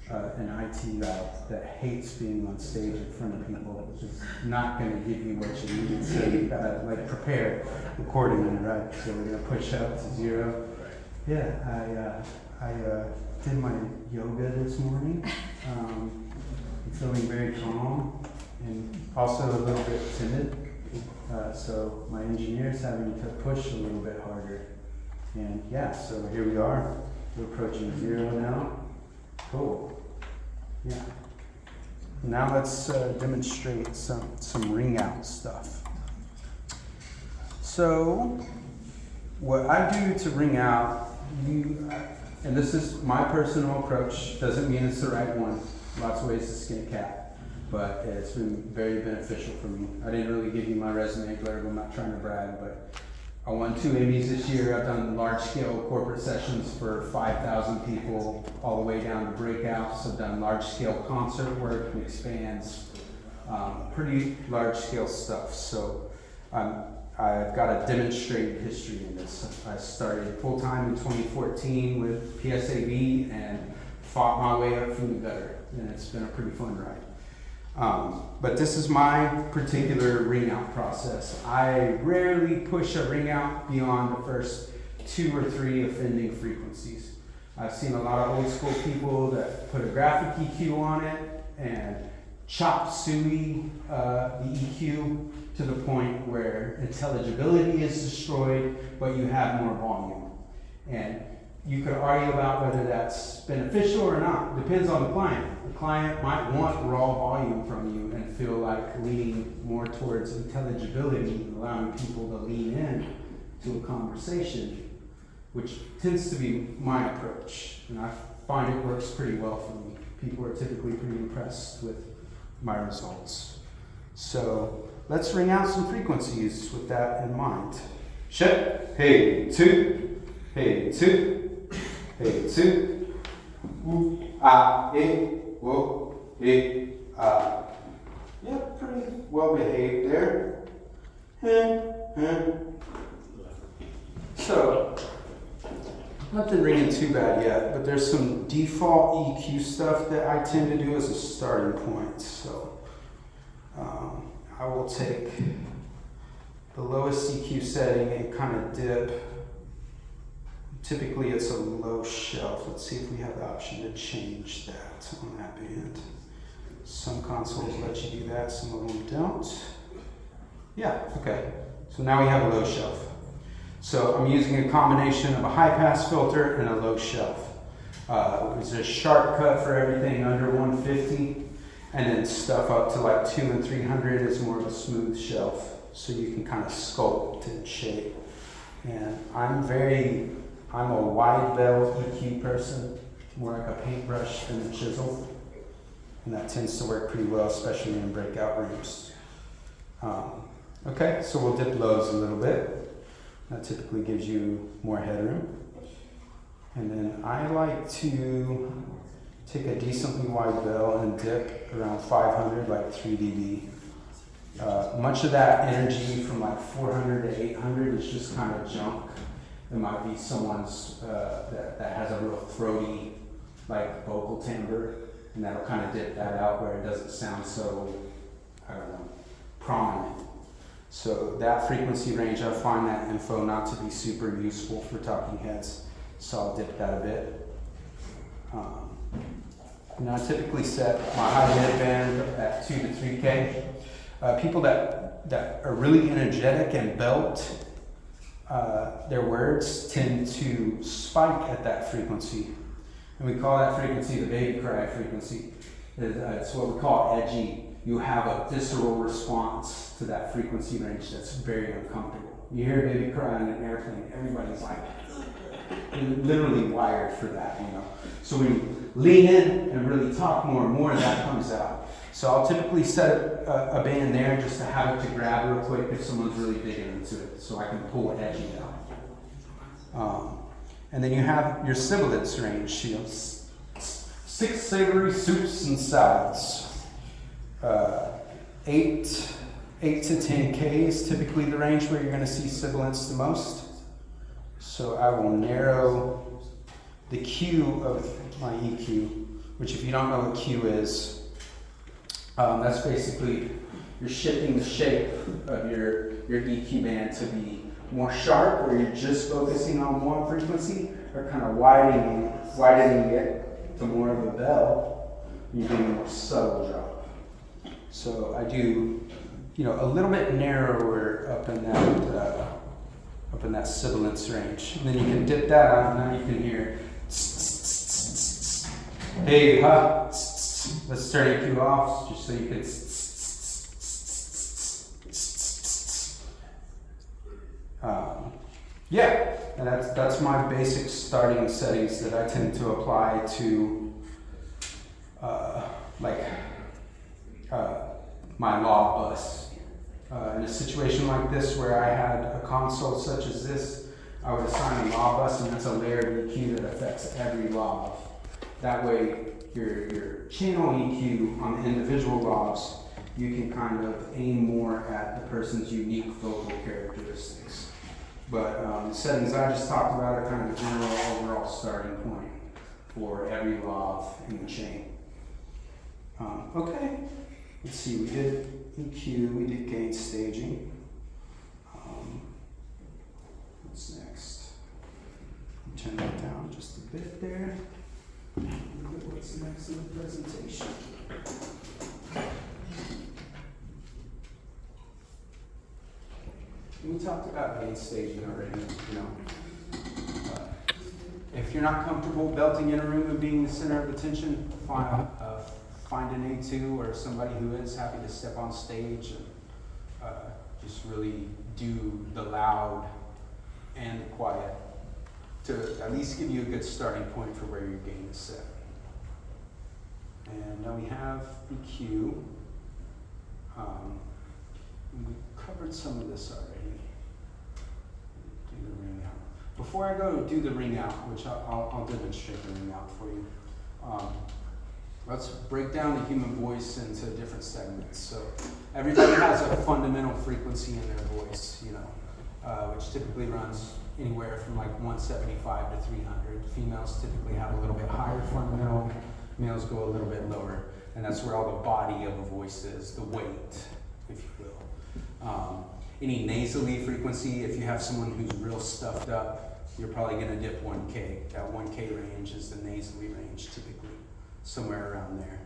an IT route that hates being on stage in front of people. It's just not going to give you what you need to like prepare accordingly, right? So we're going to push up to 0. Yeah, I did my yoga this morning. I'm feeling very calm and also a little bit timid. So my engineer's having to push a little bit harder. And yeah, so here we are. We're approaching 0 now. Cool. Yeah. Now let's demonstrate some ring out stuff. So what I do to ring out, and this is my personal approach, doesn't mean it's the right one. Lots of ways to skin a cat, but it's been very beneficial for me. I didn't really give you my resume blurb, I'm not trying to brag, but I won 2 Emmys this year. I've done large scale corporate sessions for 5,000 people, all the way down to breakouts. I've done large scale concert work, mixed bands, pretty large scale stuff. So I've got a demonstrated history in this. I started full time in 2014 with PSAV and fought my way up from the gutter, and it's been a pretty fun ride. But this is my particular ring out process. I rarely push a ring out beyond the first 2 or 3 offending frequencies. I've seen a lot of old school people that put a graphic EQ on it and chop suey the EQ to the point where intelligibility is destroyed, but you have more volume. And you could argue about whether that's beneficial or not. Depends on the client. The client might want raw volume from you and feel like leaning more towards intelligibility, allowing people to lean in to a conversation, which tends to be my approach. And I find it works pretty well for me. People are typically pretty impressed with my results. So let's ring out some frequencies with that in mind. Check. Hey, 2. Hey, 2. Hey, 2. Ah, eh, whoa, eh, ah. Yeah, pretty well behaved there. So, nothing ringing too bad yet, but there's some default EQ stuff that I tend to do as a starting point. So, I will take the lowest EQ setting and kind of dip. Typically it's a low shelf. Let's see if we have the option to change that on that band. Some consoles let you do that, some of them don't. Yeah, okay. So now we have a low shelf. So I'm using a combination of a high pass filter and a low shelf. There's a sharp cut for everything under 150, and then stuff up to like 200 and 300 is more of a smooth shelf. So you can kind of sculpt and shape. And I'm a wide bell EQ person, more like a paintbrush than a chisel. And that tends to work pretty well, especially in breakout rooms. Okay, so we'll dip lows a little bit. That typically gives you more headroom. And then I like to take a decently wide bell and dip around 500, like 3 dB. Much of that energy from like 400 to 800 is just kind of junk. It might be someone's that has a real throaty, like vocal timbre, and that'll kind of dip that out where it doesn't sound so, I don't know, prominent. So that frequency range, I find that info not to be super useful for talking heads, so I'll dip that a bit. Now I typically set my high mid band at 2 to 3K. People that are really energetic and belt their words tend to spike at that frequency. And we call that frequency the baby cry frequency. It's what we call edgy. You have a visceral response to that frequency range that's very uncomfortable. You hear a baby cry on an airplane, everybody's like, literally wired for that, you know. So when you lean in and really talk more and more, that comes out. So I'll typically set a band there just to have it to grab real quick if someone's really digging into it, so I can pull edgy out. And then you have your sibilance range, you know, 6 savory soups and salads. 8 to 10K is typically the range where you're going to see sibilance the most. So I will narrow the Q of my EQ, which if you don't know what Q is, that's basically you're shifting the shape of your EQ band to be more sharp, where you're just focusing on one frequency, or kind of widening it to more of a bell. You're doing a more subtle drop. So I do, you know, a little bit narrower up in that sibilance range. And then you can dip that out, and now you can hear. Hey, ha. Let's turn EQ off, just so you can. Yeah, And that's my basic starting settings that I tend to apply to my law bus. In a situation like this where I had a console such as this, I would assign a law bus, and that's a layered EQ that affects every law. That way, your channel EQ on the individual laws, you can kind of aim more at the person's unique vocal characteristics. But the settings I just talked about are kind of the general overall starting point for every law in the chain. Okay, let's see, we did EQ, we did gain staging. What's next? Turn that down just a bit there. Look at what's next in the presentation. We talked about gain staging already, you know. If you're not comfortable belting in a room and being the center of attention, find an A2 or somebody who is happy to step on stage and just really do the loud and the quiet to at least give you a good starting point for where your gain is set. And now we have EQ. We covered some of this already. Do the ring out. Before I go do the ring out, which I'll demonstrate the ring out for you. Let's break down the human voice into different segments. So everybody has a fundamental frequency in their voice, you know, which typically runs anywhere from like 175 to 300. Females typically have a little bit higher fundamental. Males go a little bit lower. And that's where all the body of a voice is, the weight, if you will. Any nasally frequency, if you have someone who's real stuffed up, you're probably going to dip 1K. That 1K range is the nasally range typically, somewhere around there.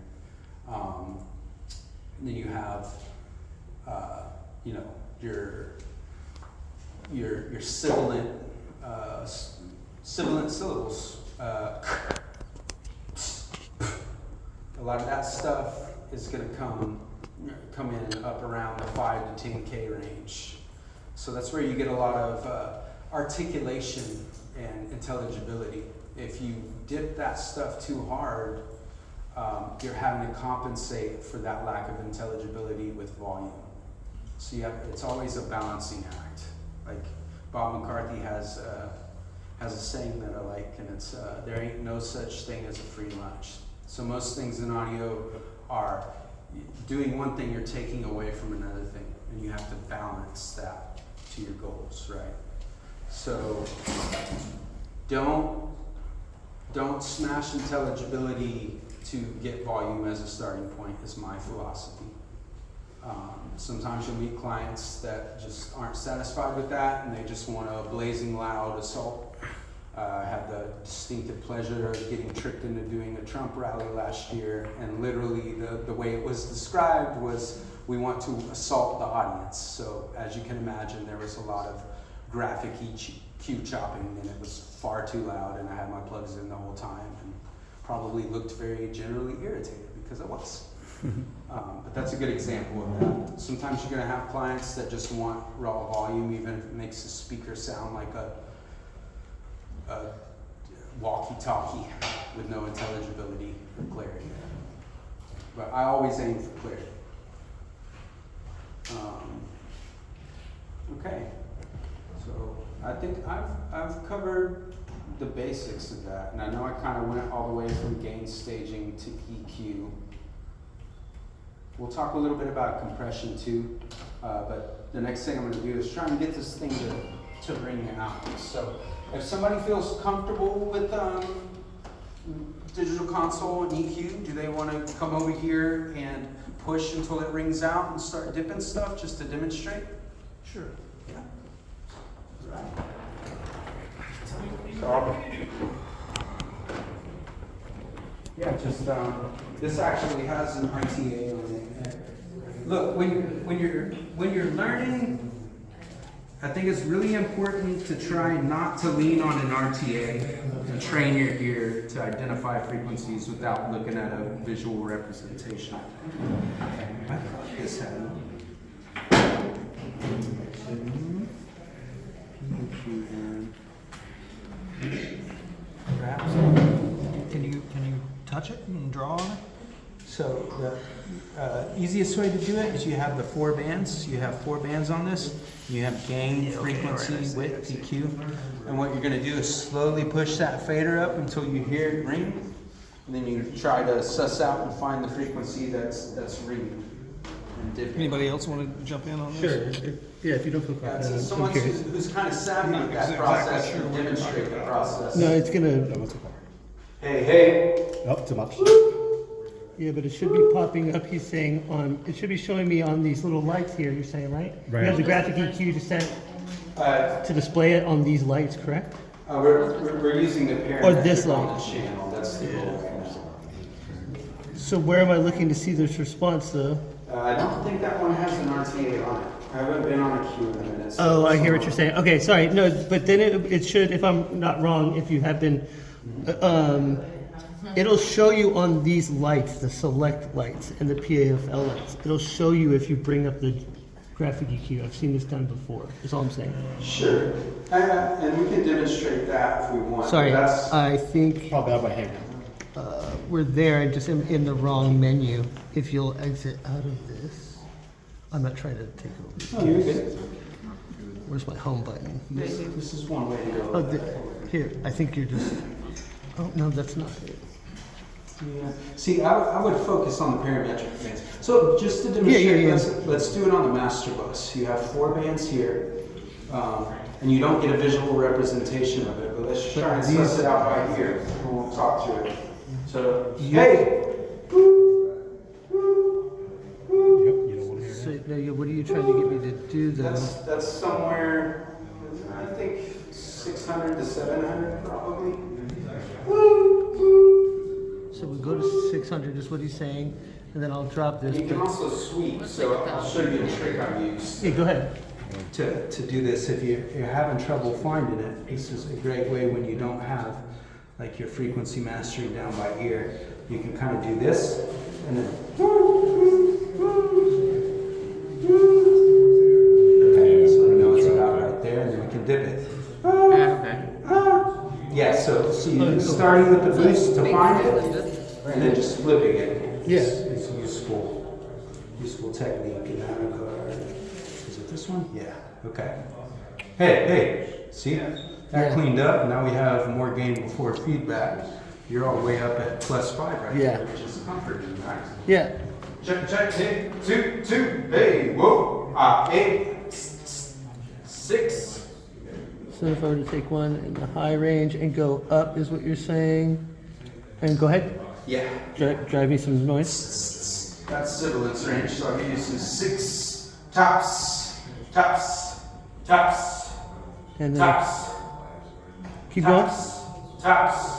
And then you have, you know, your sibilant syllables. A lot of that stuff is going to come in up around the 5 to 10K range. So that's where you get a lot of articulation and intelligibility. If you dip that stuff too hard, you're having to compensate for that lack of intelligibility with volume. So it's always a balancing act. Like Bob McCarthy has a saying that I like, and it's there ain't no such thing as a free lunch. So most things in audio are doing one thing, you're taking away from another thing, and you have to balance that to your goals, right? So don't smash intelligibility to get volume as a starting point is my philosophy. Sometimes you'll meet clients that just aren't satisfied with that, and they just want a blazing loud assault. I had the distinctive pleasure of getting tricked into doing a Trump rally last year, and literally the way it was described was, we want to assault the audience. So as you can imagine, there was a lot of graphic EQ chopping, and it was far too loud, and I had my plugs in the whole time, and probably looked very generally irritated because I was. But that's a good example of that. Sometimes you're going to have clients that just want raw volume, even if it makes the speaker sound like a walkie-talkie with no intelligibility or clarity. But I always aim for clarity. Okay, so I think I've covered the basics of that, and I know I kind of went all the way from gain staging to EQ. We'll talk a little bit about compression too, but the next thing I'm going to do is try and get this thing to ring out. So if somebody feels comfortable with digital console and EQ, do they want to come over here and push until it rings out and start dipping stuff just to demonstrate? Sure. Yeah. All right. So yeah, just this actually has an RTA on it. Look, when you're learning, I think it's really important to try not to lean on an RTA and train your ear to identify frequencies without looking at a visual representation. I thought this had Perhaps. Can you touch it and draw on it? So the easiest way to do it is you have the 4 bands. You have 4 bands on this. You have gain, frequency, width, EQ. And what you're going to do is slowly push that fader up until you hear it ring. And then you try to suss out and find the frequency that's ringing. And dip it. Anybody else want to jump in on this? Sure. Yeah, if you don't feel Yeah, confident. so someone who's kind of savvy with that process can demonstrate the process. No, it's gonna. Hey. Oh, too much. Yeah, but it should be popping up. He's saying on. It should be showing me on these little lights here. You're saying, right? Right. You have the graphic EQ to set to display it on these lights, correct? We're using the parametric Or this on light. the channel. That's the goal. So where am I looking to see this response, though? I don't think that one has an RTA on it. I haven't been on a queue in a minute. so- Oh, I hear what you're saying. Okay, sorry. No, but then it should, if I'm not wrong, if you have been, it'll show you on these lights, the select lights and the PAFL lights. It'll show you if you bring up the graphic EQ. I've seen this done before. That's all I'm saying. Sure. And we can demonstrate that if we want. Sorry, That's, I think Probably out by hand. we're there. I just am in the wrong menu. If you'll exit out of this, I'm not trying to take over. oh, you're good. Where's my home button? This is one way to go. Oh, here. I think you're just. Oh no, that's not it. Yeah. See, I would focus on the parametric bands. So just to demonstrate, Yeah. let's do it on the master bus. You have 4 bands here, and you don't get a visual representation of it, but let's just try and suss it out by ear, and we'll talk to it. So, hey! You don't want to hear So, that? now, what are you trying to get me to do though? That's somewhere, I think 600 to 700 probably. So we go to 600 is what he's saying, and then I'll drop this. You can also sweep, so I'll show you a trick I use. Yeah, go ahead. To do this, if you're having trouble finding it, this is a great way when you don't have like your frequency mastering down by ear. You can kind of do this and then okay, so we know it's about right there, and then we can dip it. Yeah, so you starting with the boost to find it, and then just flipping it. Yeah. It's a useful technique in that regard. Is it this one? Yeah. Okay. Hey, see? That cleaned up. Now we have more gain before feedback. You're all the way up at +5 right Yeah. there, which is comforting, right? Yeah. Check, hey, 2, hey, whoa, 8, 6. So if I were to take one in the high range and go up, is what you're saying? And go ahead. Yeah. Drive me some noise. That's sibilance range, so I'll give you some 6 tops, tops, tops, And then tops, keep going. tops, tops,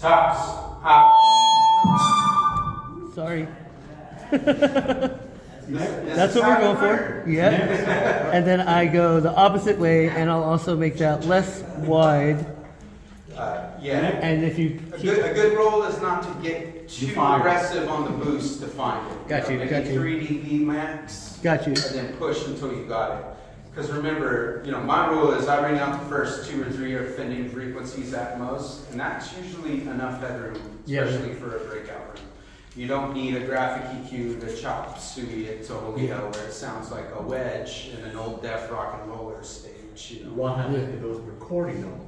tops, up. Sorry. This That's is what we're how going it for. works. Yeah. And then I go the opposite way, and I'll also make that less wide. Yeah. And if you A keep, good rule is not to get too Fire. aggressive on the boost to find it. Got you, Maybe got you. 3 dB max. got you. And then push until you got it. Because remember, my rule is I ring out the first 2 or 3 offending frequencies at most, and that's usually enough headroom, Yeah. especially for a breakout room. You don't need a graphic EQ to chop suey it to Holio where it sounds like a wedge in an old deaf rock and roller stage. What happens if it was recording though?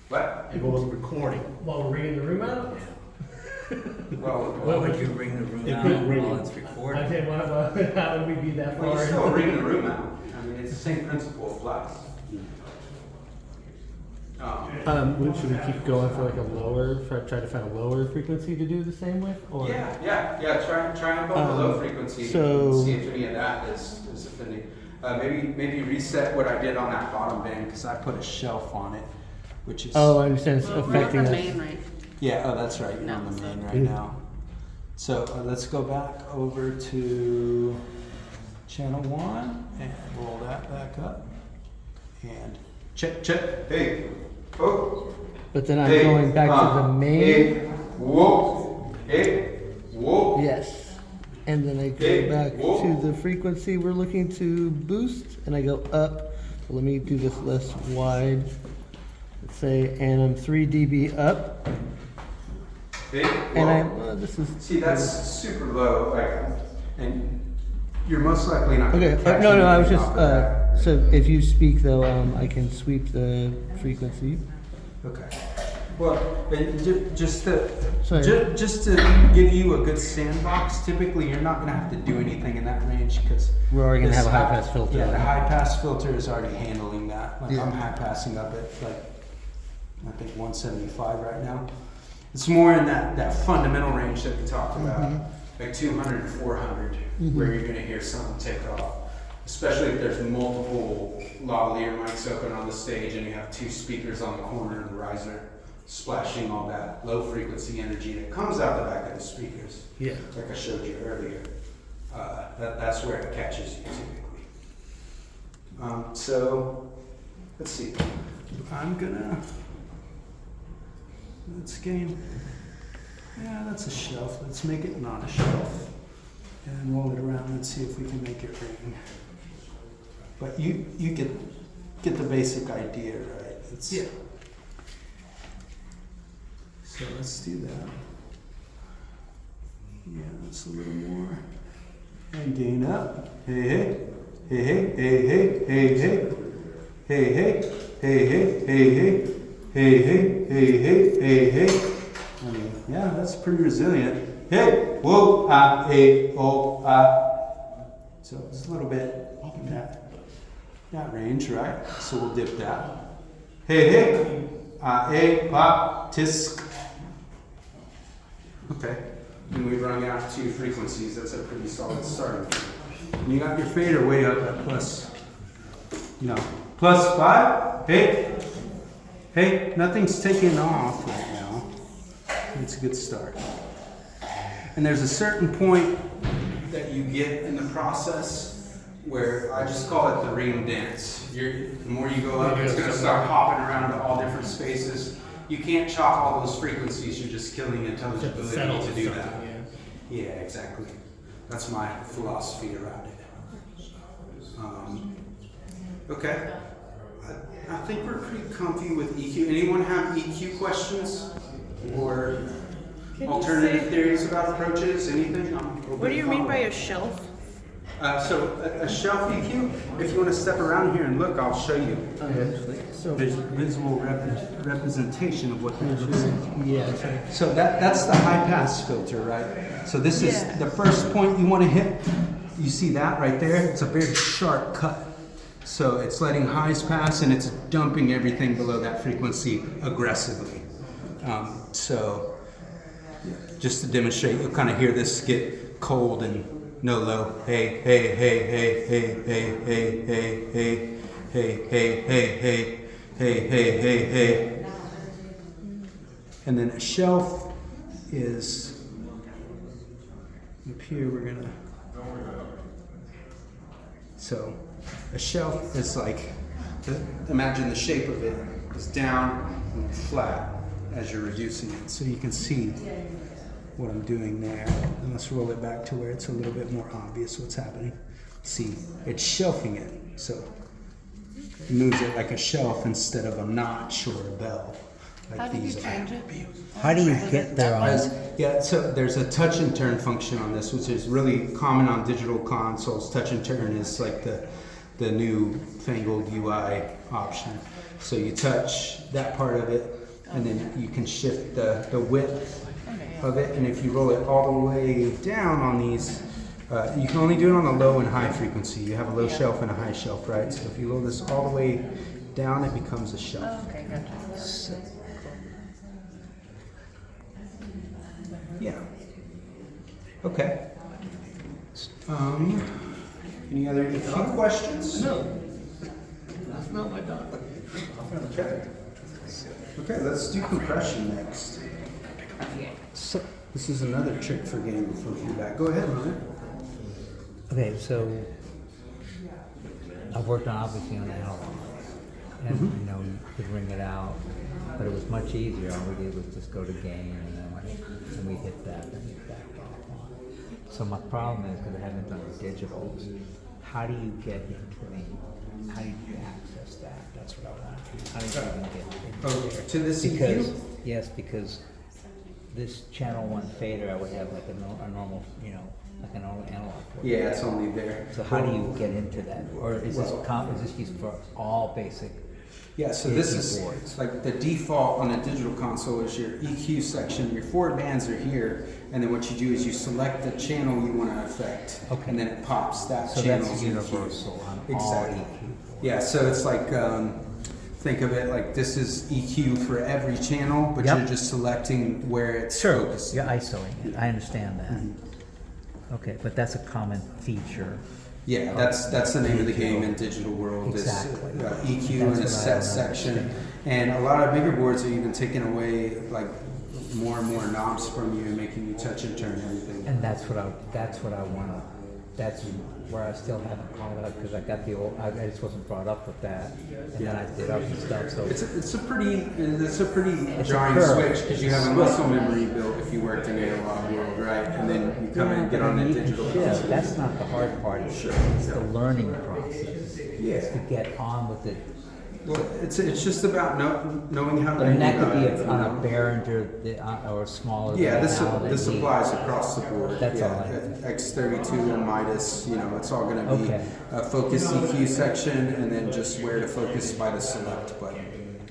What? If it was recording? While we're ringing the room out? Well, Why would you bring the room It out could ring. while it's recording? I said, how would we be that well, you far? still ring the room out. I mean, it's the same principle applies. Should we keep going for like a lower, try to find a lower frequency to do the same with? Or? Yeah. Try and bump the low frequency so- and see if any of that is offending. Maybe reset what I did on that bottom band because I put a shelf on it, which is. Oh, I understand. It's We're affecting on the us. main, right? Yeah. Oh, that's right. You're on the main right now. So let's go back over to channel 1 and roll that back up. And check. Hey. Oh. But then I'm going back to the main. Hey. Whoa. Hey. Whoa. Yes. And then I go Hey, back whoa. to the frequency we're looking to boost, and I go up. So let me do this less wide. let's say, and I'm 3 dB up, Hey, and I, well, this is. see, that's super low, like, and you're most likely not gonna Okay, catch no, I was anything just, off of that. so if you speak though, I can sweep the frequency. Okay. Well, and just to Sorry. just to give you a good sandbox, typically you're not gonna have to do anything in that range because We're already gonna have a high pass filter. Yeah, the high pass filter is already handling that. Like Yeah. I'm high passing up at like I think 175 right now. It's more in that fundamental range that we talked about, like 200 to 400, where you're gonna hear something take off. Especially if there's multiple lavalier mics open on the stage and you have 2 speakers on the corner of the riser splashing all that low frequency energy that comes out the back of the speakers. Yeah. Like I showed you earlier. That's where it catches you typically. So, let's see. Let's gain, yeah, that's a shelf. Let's make it not a shelf. And roll it around and see if we can make it ring. But you get the basic idea, right? Yeah. So let's do that. Yeah, that's a little more. And gain up. Hey, hey. Hey, hey, hey, hey, hey, hey. Hey, hey, hey, hey, hey, hey. Hey, hey, hey, hey, hey, hey. I mean, yeah, that's pretty resilient. Hey, whoa, ah, hey, oh, ah. So it's a little bit in that range, right? So we'll dip that. Hey, hey, ah, hey, pop, tisk. Okay, and we've rung out 2 frequencies. That's a pretty solid start. And you got your fader way up at plus, plus 5. Hey, hey, nothing's taking off right now. It's a good start. And there's a certain point that you get in the process where I just call it the ring dance. The more you go up, it's going to start hopping around to all different spaces. You can't chop all those frequencies. You're just killing the intelligibility to do that. Yeah, exactly. That's my philosophy around it. Okay. I think we're pretty comfy with EQ. Anyone have EQ questions or alternative theories about approaches? Anything? What do you mean by a shelf? So a shelf EQ, if you want to step around here and look, I'll show you. So, There's a visual representation of what that looks like. yeah, sorry. So that's the high pass filter, right? So this is the first point you want to hit. You see that right there? It's a very sharp cut. So it's letting highs pass and it's dumping everything below that frequency aggressively. So just to demonstrate, you'll kind of hear this get cold and no low. Hey, hey, hey, hey, hey, hey, hey, hey, hey, hey, hey, hey, hey, hey, hey, hey, hey. And then a shelf is up here. We're gonna. So a shelf is like, imagine the shape of it is down and flat as you're reducing it. So you can see what I'm doing there. And let's roll it back to where it's a little bit more obvious what's happening. See, it's shelving it. So it moves it like a shelf instead of a notch or a bell. Like How do you these change it? How do we get there on? Yeah, so there's a touch and turn function on this, which is really common on digital consoles. Touch and turn is like the new fangled UI option. So you touch that part of it, and then you can shift the width of it. And if you roll it all the way down on these, you can only do it on the low and high frequency. You have a low shelf and a high shelf, right? So if you roll this all the way down, it becomes a shelf. Oh, okay, gotcha. Yeah. Okay. Any other questions? No, that's not my dog. Okay. Okay, let's do compression next. So this is another trick for getting full feedback. Go ahead, Ryan. Okay, so I've worked on obviously on analog, and you know you could ring it out, but it was much easier. All we did was just go to gain, and we hit that, and it backed off on it. So my problem is because I haven't done the digitals, how do you get into how do you access that? That's what I want. How do you even get into there? To this Because, EQ? yes, because this channel 1 fader, I would have like a normal, like a normal analog port. Yeah, it's only there. So how do you get into that? Or is this used for all basic? Yeah, so this EQ is boards? like the default on a digital console is your EQ section. Your 4 bands are here, and then what you do is you select the channel you want to affect, Okay. and then it pops that So channel. that's universal on all Exactly. EQ. Yeah, so it's like think of it like this is EQ for every channel, but Yep. you're just selecting where it's focusing. You're ISOing it. I understand that. Mm-hmm. Okay, but that's a common feature. Yeah, that's the name of the game in digital world. Exactly. Is EQ That's in a what I set don't section, understand. and a lot of bigger boards are even taking away like more and more knobs from you and making you touch and turn everything. And that's what I wanna, that's where I still haven't caught up, because I got the old, I just wasn't brought up with that, and then I did other stuff, so. It's a pretty It's a jarring curve. switch because you have a muscle memory built if you worked in analog world, right? And then you come in and get on a digital Yeah, console. that's not the hard part, it's the learning process. Yeah. It's to get on with it. Well, it's just about knowing how to. And that could be on a Behringer or smaller. Yeah, this Allen. applies across the board. That's yeah, all I- X32 and Midas, it's all going to be Okay. a focus EQ section, and then just where to focus by the select button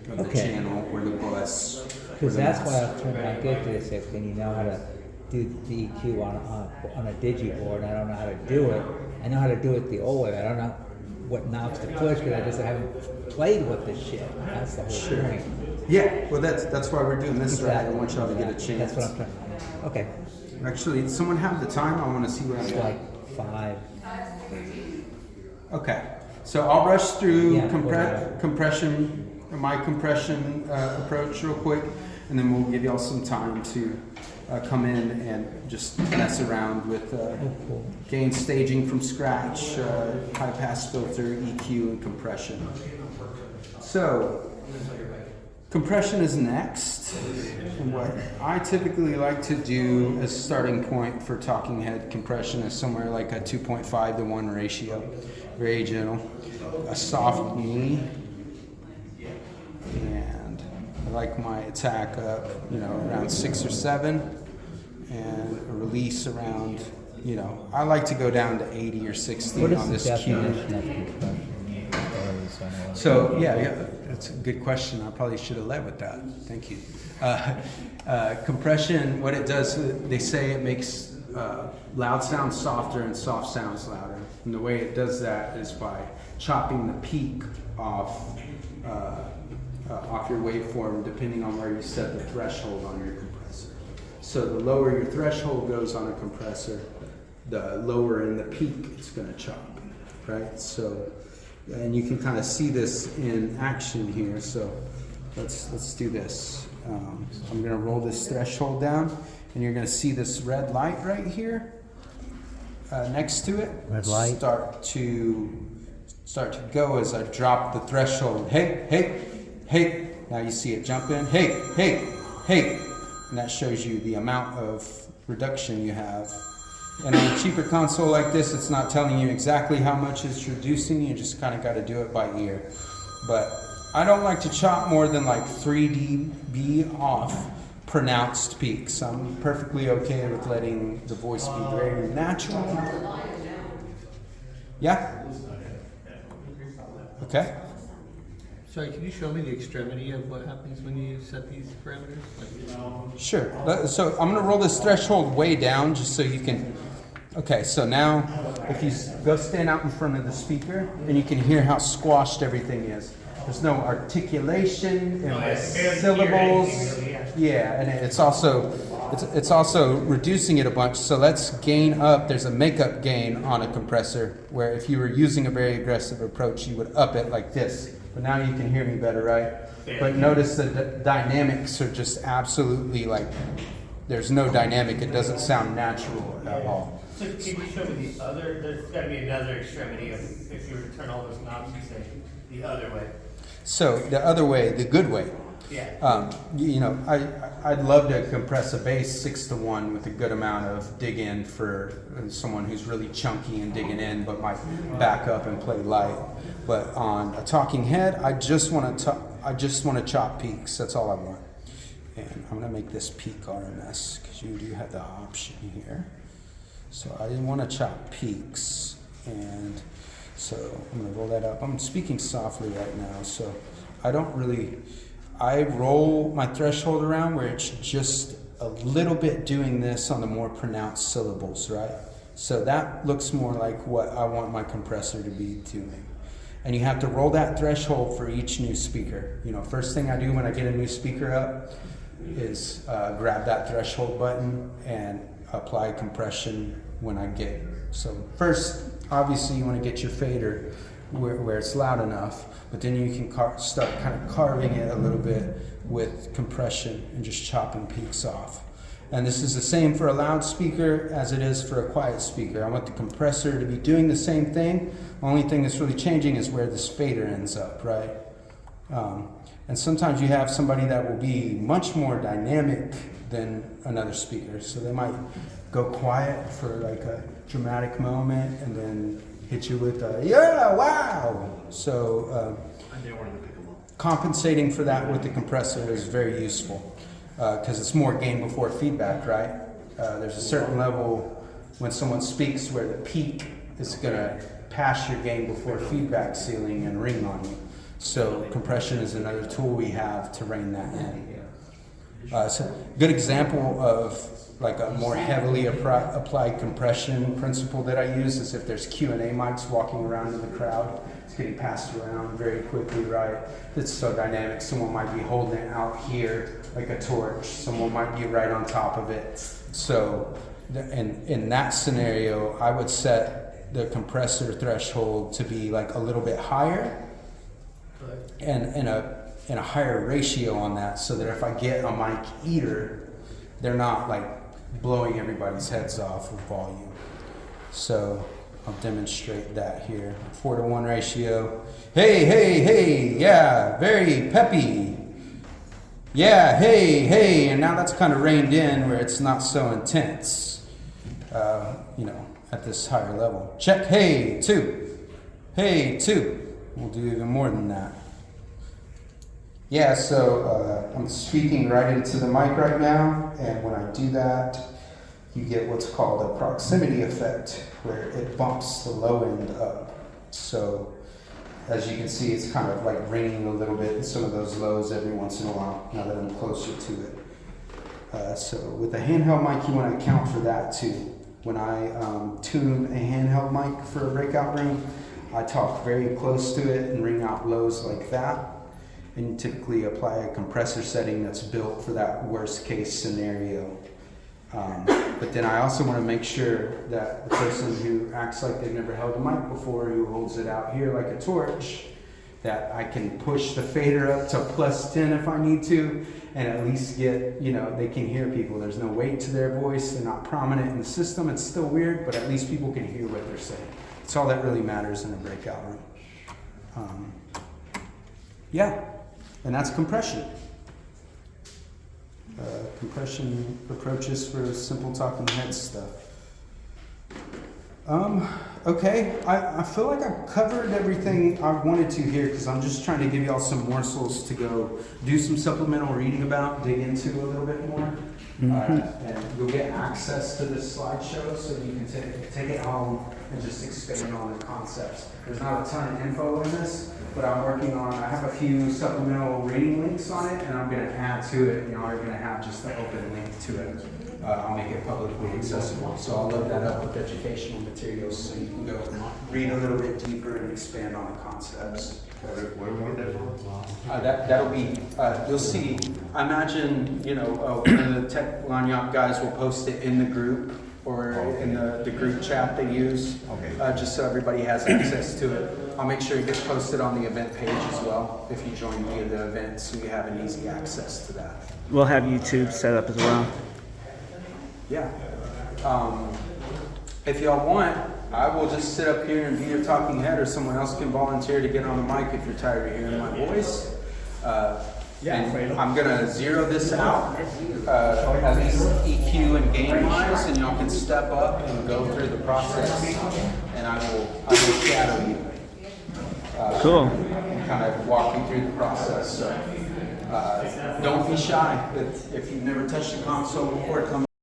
of the Okay. channel or the bus. Because that's why I was trying to get to this, if you know how to do the EQ on a digiboard, I don't know how to do it. I know how to do it the old way, I don't know what knobs to push, because I just haven't played with this shit. That's the whole point. Yeah, well, that's why we're doing this, right? I Exactly. want y'all to get a chance. That's what I'm trying, okay. Actually, does someone have the time? I want to see where I'm It's at. like 5. Okay, so I'll rush through Yeah, whatever. my compression approach real quick, and then we'll give y'all some time to come in and just mess around with cool. gain staging from scratch, high pass filter, EQ, and compression. So, compression is next, and what I typically like to do as starting point for talking head compression is somewhere like a 2.5 to 1 ratio, very gentle, a soft knee, and I like my attack up, around 6 or 7, and a release around, I like to go down to 80 or 60 What is on the this cue. definition of compression? So yeah, that's a good question. I probably should have led with that. Thank you. Compression, what it does, they say it makes loud sounds softer and soft sounds louder. And the way it does that is by chopping the peak off your waveform, depending on where you set the threshold on your compressor. So the lower your threshold goes on a compressor, the lower in the peak it's going to chop, right? So. And you can kind of see this in action here. So let's do this. I'm going to roll this threshold down, and you're going to see this red light right here next to it. Red light. Start to go as I drop the threshold. Hey, hey, hey. Now you see it jump in. Hey, hey, hey. And that shows you the amount of reduction you have. And on a cheaper console like this, it's not telling you exactly how much it's reducing. You just kind of got to do it by ear. But I don't like to chop more than like 3 dB off pronounced peaks. I'm perfectly okay with letting the voice be very natural. Yeah? Okay. Sorry, can you show me the extremity of what happens when you set these parameters? Sure. So I'm going to roll this threshold way down just so you can. Okay, so now if you go stand out in front of the speaker and you can hear how squashed everything is. There's no articulation in the syllables. Yeah, and it's also reducing it a bunch. So let's gain up. There's a makeup gain on a compressor where if you were using a very aggressive approach, you would up it like this. But now you can hear me better, right? But notice that the dynamics are just absolutely like, there's no dynamic. It doesn't sound natural at all. So can you show me the other, there's gotta be another extremity of, if you were to turn all those knobs, you say, the other way. So the other way, the good way. Yeah. You know, I'd love to compress a bass 6-to-1 with a good amount of dig in for someone who's really chunky and digging in, but might back up and play light. But on a talking head, I just want to chop peaks. That's all I want. And I'm gonna make this peak RMS because you do have the option here. So I didn't want to chop peaks, and so I'm gonna roll that up. I'm speaking softly right now, so I roll my threshold around where it's just a little bit doing this on the more pronounced syllables, right? So that looks more like what I want my compressor to be doing. And you have to roll that threshold for each new speaker. You know, first thing I do when I get a new speaker up is grab that threshold button and apply compression when I get. So first, obviously you want to get your fader where it's loud enough, but then you can start kind of carving it a little bit with compression and just chopping peaks off. And this is the same for a loudspeaker as it is for a quiet speaker. I want the compressor to be doing the same thing. The only thing that's really changing is where this fader ends up, right? And sometimes you have somebody that will be much more dynamic than another speaker. So they might go quiet for like a dramatic moment and then hit you with a, yeah, wow. So compensating for that with the compressor is very useful because it's more gain before feedback, right? There's a certain level when someone speaks where the peak is going to pass your gain before feedback ceiling and ring on you. So compression is another tool we have to rein that in. So a good example of like a more heavily applied compression principle that I use is if there's Q&A mics walking around in the crowd, it's getting passed around very quickly, right? It's so dynamic. Someone might be holding it out here like a torch. Someone might be right on top of it. So in that scenario, I would set the compressor threshold to be like a little bit higher and in a higher ratio on that, so that if I get a mic eater, they're not like blowing everybody's heads off with volume. So I'll demonstrate that here. 4-to-1 ratio. Hey, hey, hey, yeah, very peppy. Yeah, hey, hey, and now that's kind of reined in where it's not so intense, you know, at this higher level. Check, hey, 2. Hey, 2. We'll do even more than that. Yeah, so I'm speaking right into the mic right now, and when I do that, you get what's called a proximity effect, where it bumps the low end up. So as you can see, it's kind of like ringing a little bit in some of those lows every once in a while, now that I'm closer to it. So with a handheld mic, you want to account for that too. When I tune a handheld mic for a breakout room, I talk very close to it and ring out lows like that. And you typically apply a compressor setting that's built for that worst case scenario. But then I also want to make sure that the person who acts like they've never held a mic before, who holds it out here like a torch, that I can push the fader up to +10 if I need to, and at least get, you know, they can hear people. There's no weight to their voice. They're not prominent in the system. It's still weird, but at least people can hear what they're saying. It's all that really matters in a breakout room. Yeah, and that's compression. Compression approaches for simple talking head stuff. Okay, I feel like I've covered everything I wanted to here because I'm just trying to give y'all some morsels to go do some supplemental reading about, dig into a little bit more. And you'll get access to this slideshow so you can take it home and just expand on the concepts. There's not a ton of info in this, but I'm working on, I have a few supplemental reading links on it, and I'm going to add to it. You know, I'm going to have just the open link to it. I'll make it publicly accessible. So I'll load that up with educational materials so you can go read a little bit deeper and expand on the concepts. That'll be, you'll see, I imagine, you know, one of the tech Lagniappe guys will post it in the group or in the group chat they use, just so everybody has access to it. I'll make sure it gets posted on the event page as well if you join via the event, so you have an easy access to that. We'll have YouTube set up as well. Yeah. If y'all want, I will just sit up here and be your talking head, or someone else can volunteer to get on the mic if you're tired of hearing my voice. And I'm gonna zero this out, at least EQ and gain wise, and y'all can step up and go through the process, and I will shadow you. Cool. And kind of walk you through the process, so, don't be shy. If you've never touched a console before, come